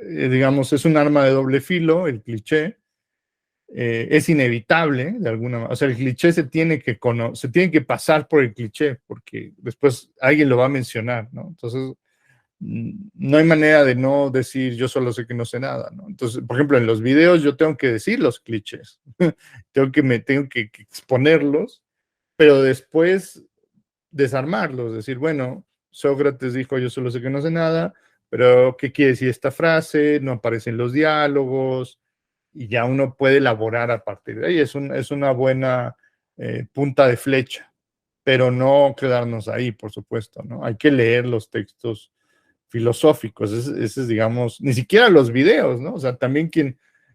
digamos, es un arma de doble filo, el cliché. Es inevitable, de alguna manera. O sea, el cliché se tiene que pasar por el cliché, porque después alguien lo va a mencionar, ¿no? Entonces, no hay manera de no decir yo solo sé que no sé nada, ¿no? Entonces, por ejemplo, en los videos yo tengo que decir los clichés, tengo que exponerlos, pero después desarmarlos, decir, bueno, Sócrates dijo yo solo sé que no sé nada, pero ¿qué quiere decir esta frase? No aparecen los diálogos, y ya uno puede elaborar a partir de ahí. Es una buena punta de flecha, pero no quedarnos ahí, por supuesto, ¿no? Hay que leer los textos filosóficos, ese es, digamos, ni siquiera los videos, ¿no? O sea, también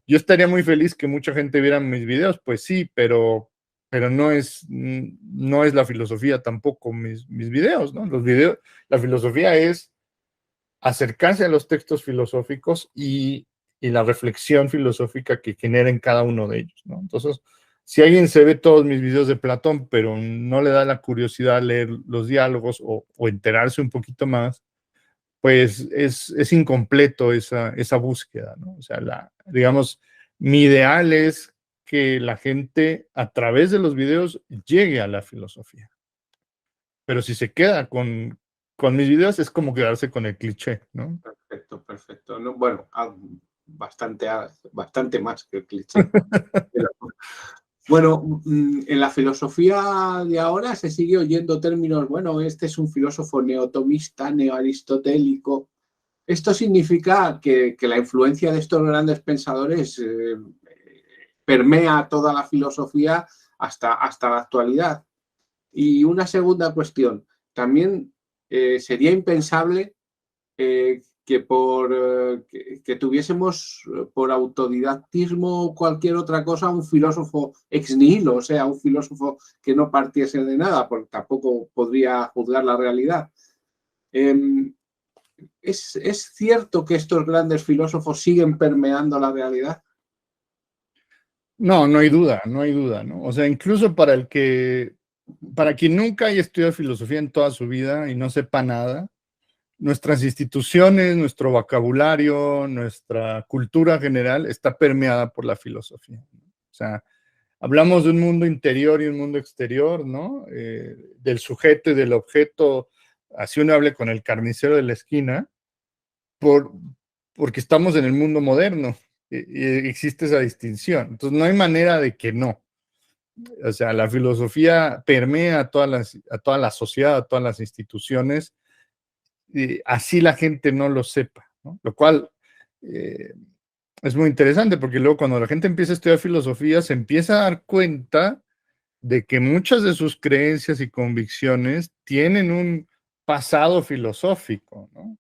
yo estaría muy feliz que mucha gente viera mis videos, pues sí, pero no es la filosofía tampoco mis videos, ¿no? La filosofía es acercarse a los textos filosóficos y la reflexión filosófica que genera en cada uno de ellos, ¿no? Entonces, si alguien se ve todos mis videos de Platón, pero no le da la curiosidad leer los diálogos o enterarse un poquito más, pues es incompleto esa búsqueda, ¿no? O sea, digamos, mi ideal es que la gente a través de los videos llegue a la filosofía. Pero si se queda con mis videos es como quedarse con el cliché, ¿no? Perfecto, perfecto. No, bueno, bastante más que el cliché. Pero, bueno, en la filosofía de ahora se sigue oyendo términos, bueno, este es un filósofo neotomista, neoaristotélico. Esto significa que la influencia de estos grandes pensadores permea toda la filosofía hasta la actualidad. Y una segunda cuestión, también sería impensable que tuviésemos por autodidactismo o cualquier otra cosa un filósofo ex nihilo, o sea, un filósofo que no partiese de nada, porque tampoco podría juzgar la realidad. ¿Es cierto que estos grandes filósofos siguen permeando la realidad? No, no hay duda, no hay duda, ¿no? O sea, incluso para quien nunca haya estudiado filosofía en toda su vida y no sepa nada, nuestras instituciones, nuestro vocabulario, nuestra cultura general está permeada por la filosofía, ¿no? O sea, hablamos de un mundo interior y un mundo exterior, ¿no? Del sujeto y del objeto, así uno hable con el carnicero de la esquina, porque estamos en el mundo moderno y existe esa distinción. Entonces, no hay manera de que no. O sea, la filosofía permea a toda la sociedad, a todas las instituciones, y así la gente no lo sepa, ¿no? Lo cual es muy interesante porque luego cuando la gente empieza a estudiar filosofía se empieza a dar cuenta de que muchas de sus creencias y convicciones tienen un pasado filosófico, ¿no?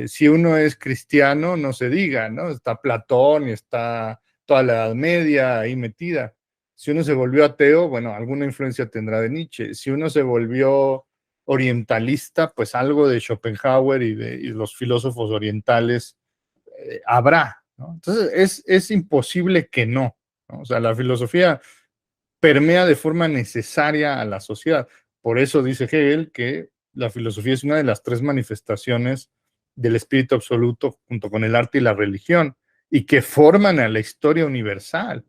Si uno es cristiano, no se diga, ¿no? Está Platón y está toda la Edad Media ahí metida. Si uno se volvió ateo, bueno, alguna influencia tendrá de Nietzsche. Si uno se volvió orientalista, pues algo de Schopenhauer y los filósofos orientales habrá, ¿no? Entonces, es imposible que no, ¿no? O sea, la filosofía permea de forma necesaria a la sociedad. Por eso dice Hegel que la filosofía es una de las tres manifestaciones del espíritu absoluto junto con el arte y la religión y que forman a la historia universal.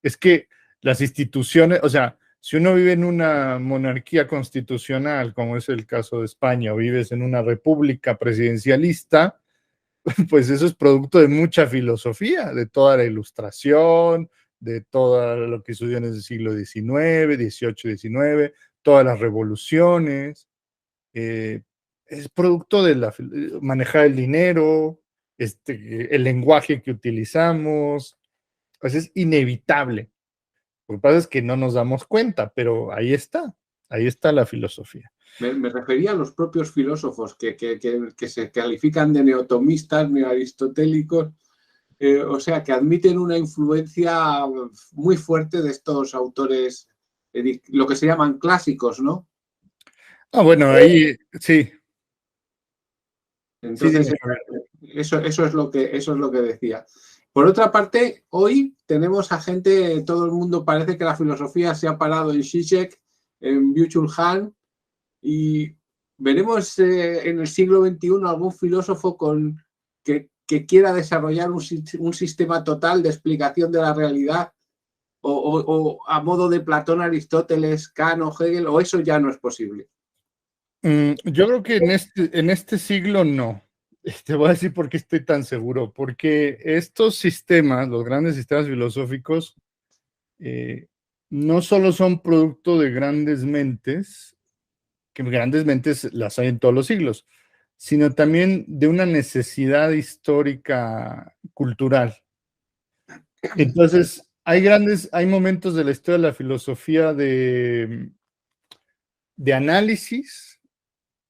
Es que las instituciones, o sea, si uno vive en una monarquía constitucional, como es el caso de España, o vives en una república presidencialista, pues eso es producto de mucha filosofía, de toda la ilustración, de todo lo que estudió en el siglo XIX, XVIII, XIX, todas las revoluciones, es producto de manejar el dinero, el lenguaje que utilizamos, pues es inevitable. Lo que pasa es que no nos damos cuenta, pero ahí está la filosofía. Me refería a los propios filósofos que se califican de neotomistas, neoaristotélicos, o sea, que admiten una influencia muy fuerte de estos autores, lo que se llaman clásicos, ¿no? Bueno, ahí sí. Entonces, Sí, eso es lo que decía. Por otra parte, hoy tenemos a gente, todo el mundo parece que la filosofía se ha parado en Zizek, en Byung-Chul Han, y veremos en el siglo XXI algún filósofo que quiera desarrollar un sistema total de explicación de la realidad o a modo de Platón, Aristóteles, Kant o Hegel, o eso ya no es posible. Yo creo que en este siglo no. Te voy a decir por qué estoy tan seguro. Porque estos sistemas, los grandes sistemas filosóficos, no solo son producto de grandes mentes, que grandes mentes las hay en todos los siglos, sino también de una necesidad histórica, cultural. Entonces, hay momentos de la historia de la filosofía de análisis,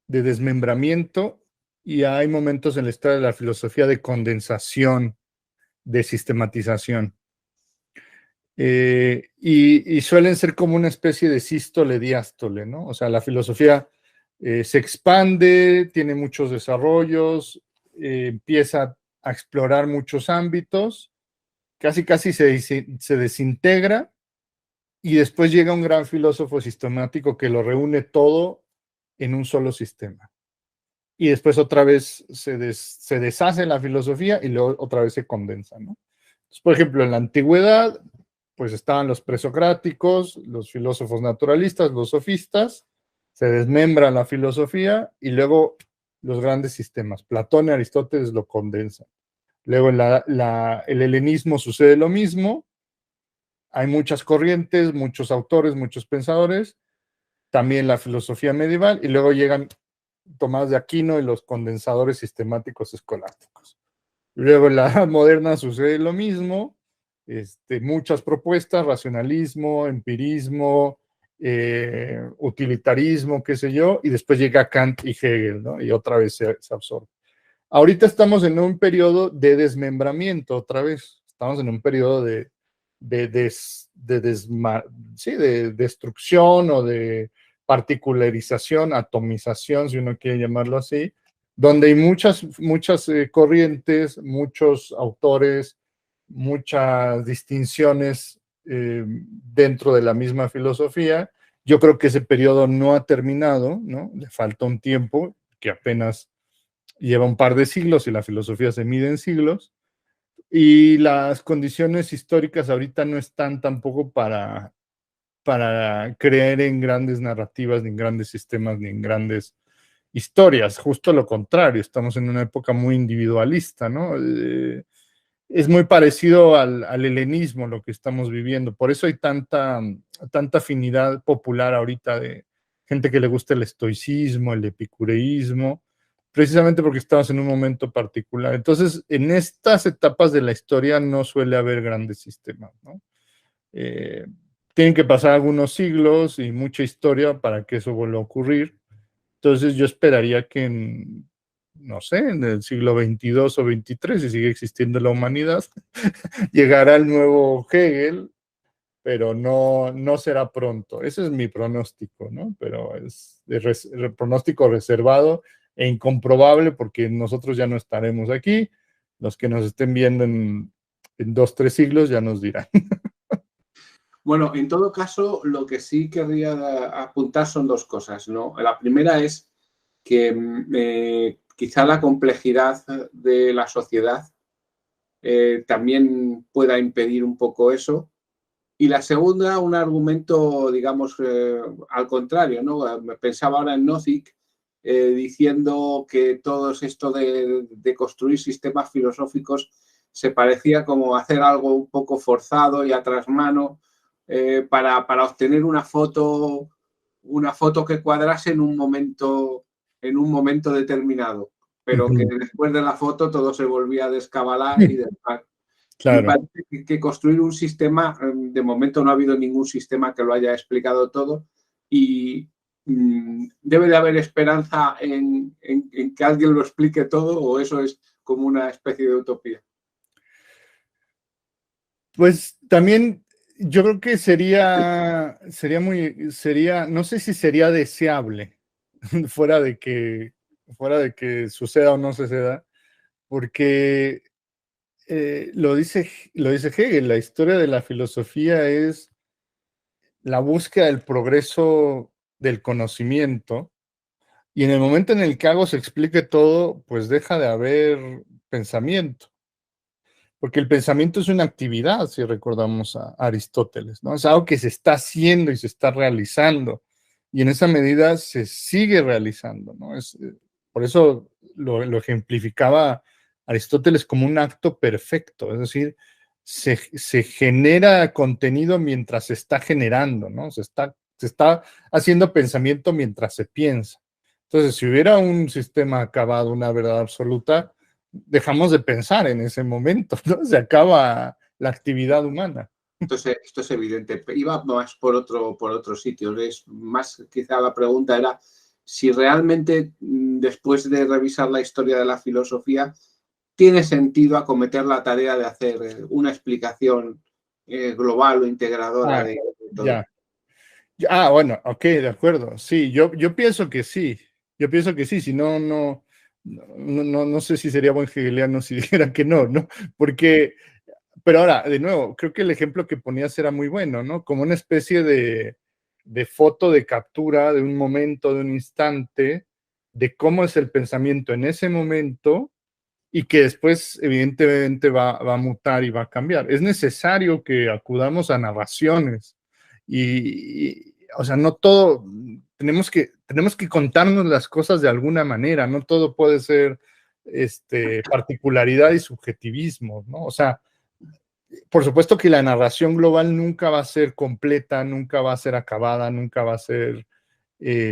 de desmembramiento, y hay momentos en la historia de la filosofía de condensación, de sistematización. Y suelen ser como una especie de sístole, diástole, ¿no? O sea, la filosofía se expande, tiene muchos desarrollos, empieza a explorar muchos ámbitos, casi se desintegra, y después llega un gran filósofo sistemático que lo reúne todo en un solo sistema. Y después otra vez se deshace la filosofía y luego otra vez se condensa, ¿no? Entonces, por ejemplo, en la antigüedad, pues estaban los presocráticos, los filósofos naturalistas, los sofistas, se desmembra la filosofía y luego los grandes sistemas. Platón y Aristóteles lo condensan. Luego en el helenismo sucede lo mismo. Hay muchas corrientes, muchos autores, muchos pensadores. También la filosofía medieval, y luego llegan Tomás de Aquino y los condensadores sistemáticos escolásticos. Luego en la moderna sucede lo mismo, muchas propuestas, racionalismo, empirismo, utilitarismo, qué sé yo, y después llega Kant y Hegel, ¿no? Y otra vez se absorbe. Ahorita estamos en un periodo de desmembramiento, otra vez. Estamos en un periodo de destrucción o de particularización, atomización, si uno quiere llamarlo así, donde hay muchas corrientes, muchos autores, muchas distinciones dentro de la misma filosofía. Yo creo que ese periodo no ha terminado, ¿no? Le falta un tiempo que apenas lleva un par de siglos y la filosofía se mide en siglos. Y las condiciones históricas ahorita no están tampoco para creer en grandes narrativas, ni en grandes sistemas, ni en grandes historias. Justo lo contrario, estamos en una época muy individualista, ¿no? Es muy parecido al helenismo lo que estamos viviendo. Por eso hay tanta afinidad popular ahorita de gente que le gusta el estoicismo, el epicureísmo, precisamente porque estamos en un momento particular. Entonces, en estas etapas de la historia no suele haber grandes sistemas, ¿no? Tienen que pasar algunos siglos y mucha historia para que eso vuelva a ocurrir. Entonces, yo esperaría que no sé, en el siglo XXII o XXIII, si sigue existiendo la humanidad, llegará el nuevo Hegel, pero no será pronto. Ese es mi pronóstico, ¿no? Pero es el pronóstico reservado e incomprobable porque nosotros ya no estaremos aquí. Los que nos estén viendo en 2, 3 siglos ya nos dirán. Bueno, en todo caso, lo que sí querría apuntar son dos cosas, ¿no? La primera es que quizá la complejidad de la sociedad también pueda impedir un poco eso. Y la segunda, un argumento, digamos, al contrario, ¿no? Pensaba ahora en Nozick diciendo que todo esto de construir sistemas filosóficos se parecía como hacer algo un poco forzado y a trasmano para obtener una foto una foto que cuadrase en un momento determinado, pero que después de la foto todo se volvía a descabalar y demás. Me Claro. parece que construir un sistema, de momento no ha habido ningún sistema que lo haya explicado todo y debe de haber esperanza en que alguien lo explique todo, o eso es como una especie de utopía. Pues también yo creo que sería, no sé si sería deseable, fuera de que, suceda o no suceda, porque lo dice Hegel, la historia de la filosofía es la búsqueda del progreso del conocimiento, y en el momento en el que algo se explique todo, pues deja de haber pensamiento. Porque el pensamiento es una actividad, si recordamos a Aristóteles, ¿no? Es algo que se está haciendo y se está realizando, y en esa medida se sigue realizando, ¿no? Por eso lo ejemplificaba Aristóteles como un acto perfecto, es decir, se genera contenido mientras se está generando, ¿no? Se está haciendo pensamiento mientras se piensa. Entonces, si hubiera un sistema acabado, una verdad absoluta, dejamos de pensar en ese momento, ¿no? Se acaba la actividad humana. Esto es evidente. Iba más por otro sitio. Es más, quizá la pregunta era si realmente, después de revisar la historia de la filosofía, tiene sentido acometer la tarea de hacer una explicación global o integradora de todo. Ya. Bueno, ok, de acuerdo. Sí, yo pienso que sí. Yo pienso que sí, si no sé si sería buen hegeliano si dijera que no, ¿no? Porque, pero ahora, de nuevo, creo que el ejemplo que ponías era muy bueno, ¿no? Como una especie de foto de captura de un momento, de un instante, de cómo es el pensamiento en ese momento, y que después evidentemente va a mutar y va a cambiar. Es necesario que acudamos a narraciones o sea, no todo, tenemos que contarnos las cosas de alguna manera, no todo puede ser particularidad y subjetivismo, ¿no? O sea, por supuesto que la narración global nunca va a ser completa, nunca va a ser acabada, nunca va a ser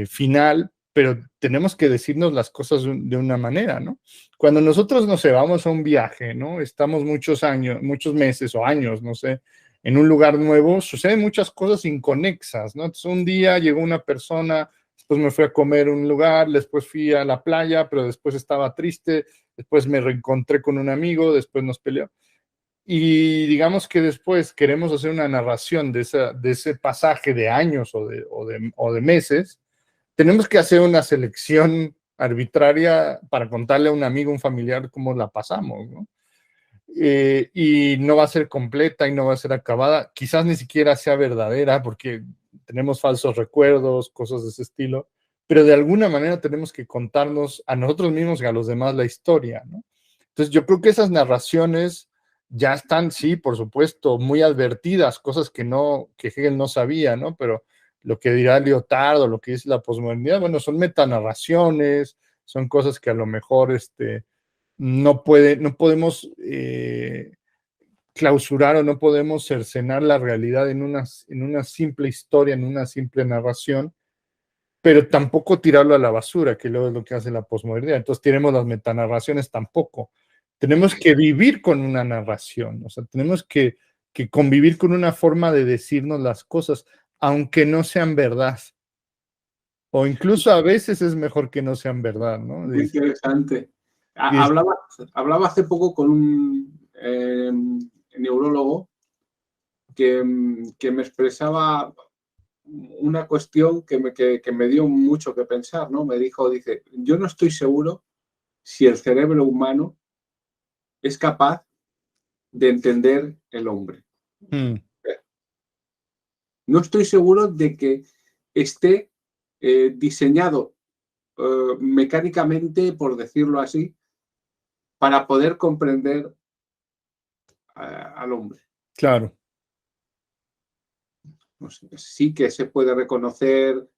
final, pero tenemos que decirnos las cosas de una manera, ¿no? Cuando nosotros, no sé, vamos a un viaje, ¿no? Estamos muchos años, muchos meses o años, no sé, en un lugar nuevo, suceden muchas cosas inconexas, ¿no? Entonces, un día llegó una persona, después me fui a comer a un lugar, después fui a la playa, pero después estaba triste, después me reencontré con un amigo, después nos peleó. Y digamos que después queremos hacer una narración de ese pasaje de años o de meses, tenemos que hacer una selección arbitraria para contarle a un amigo, un familiar, cómo la pasamos, ¿no? Y no va a ser completa y no va a ser acabada, quizás ni siquiera sea verdadera, porque tenemos falsos recuerdos, cosas de ese estilo, pero de alguna manera tenemos que contarnos a nosotros mismos y a los demás la historia, ¿no? Entonces yo creo que esas narraciones ya están, sí, por supuesto, muy advertidas, cosas que Hegel no sabía, ¿no? Pero lo que dirá Lyotard o lo que dice la posmodernidad, bueno, son metanarraciones, son cosas que a lo mejor no podemos clausurar o no podemos cercenar la realidad en una simple historia, en una simple narración, pero tampoco tirarlo a la basura, que luego es lo que hace la posmodernidad. Entonces tenemos las metanarraciones tampoco. Tenemos que vivir con una narración, o sea, tenemos que convivir con una forma de decirnos las cosas, aunque no sean verdad. O incluso a veces es mejor que no sean verdad, ¿no? Muy interesante. Es- Hablaba hace poco con un neurólogo que me expresaba una cuestión que me dio mucho que pensar, ¿no? Me dice, yo no estoy seguro si el cerebro humano es capaz de entender el hombre. Mm, No estoy seguro de que esté diseñado mecánicamente, por decirlo así, para poder comprender al hombre. claro. No sé, sí que se puede reconocer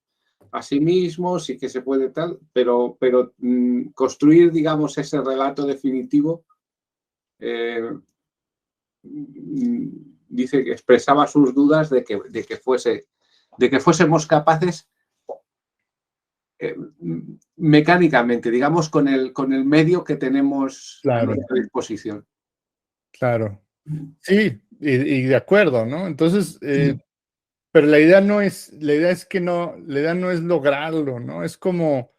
a sí mismo, sí que se puede tal, pero construir, digamos, ese relato definitivo, eh, dice que expresaba sus dudas de que fuésemos capaces mecánicamente, digamos, con el medio que tenemos a Claro, nuestra disposición. claro. Sí, y de acuerdo, ¿no? Entonces, Sí. pero la idea no es lograrlo, ¿no? Es como,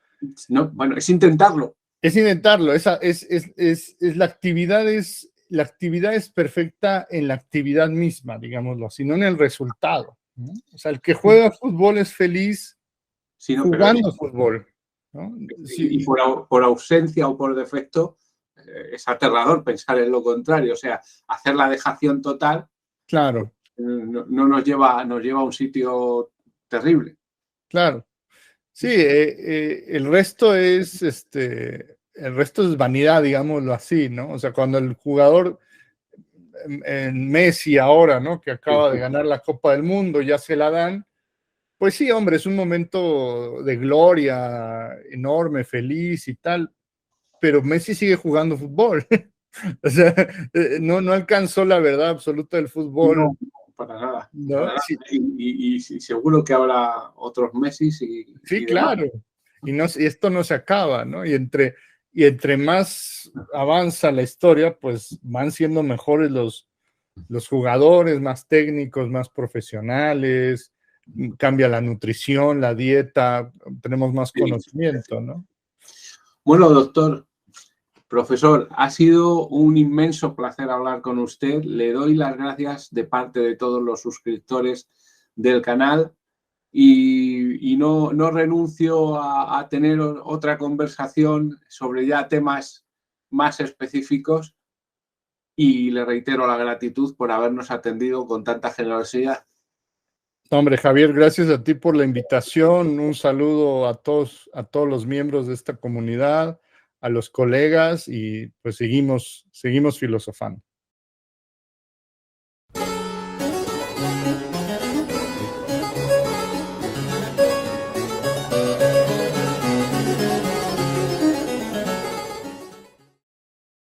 No, bueno, es intentarlo. es intentarlo, la actividad es perfecta en la actividad misma, digámoslo así, no en el resultado, ¿no? O sea, el que juega fútbol es feliz Sí, no, pero jugando fútbol, ¿no? y Sí, por ausencia o por defecto, es aterrador pensar en lo contrario. O sea, hacer la dejación total claro, no nos lleva a un sitio terrible. claro. Sí, el resto es vanidad, digámoslo así, ¿no? O sea, cuando el jugador en Messi ahora, ¿no? Que acaba de ganar la Copa del Mundo, ya se la dan. Pues sí, hombre, es un momento de gloria enorme, feliz y tal, pero Messi sigue jugando fútbol. O sea, no alcanzó la verdad absoluta del fútbol, No, para nada. Para ¿no? nada. Sí, Y seguro que habrá otros Messi sí, y demás. claro. Y esto no se acaba, ¿no? Y entre más avanza la historia, pues van siendo mejores los jugadores, más técnicos, más profesionales, cambia la nutrición, la dieta, tenemos más conocimiento, ¿no? Bueno, doctor, profesor, ha sido un inmenso placer hablar con usted. Le doy las gracias de parte de todos los suscriptores del canal y no renuncio a tener otra conversación sobre ya temas más específicos y le reitero la gratitud por habernos atendido con tanta generosidad. Hombre, Javier, gracias a ti por la invitación. Un saludo a todos los miembros de esta comunidad, a los colegas y pues seguimos filosofando.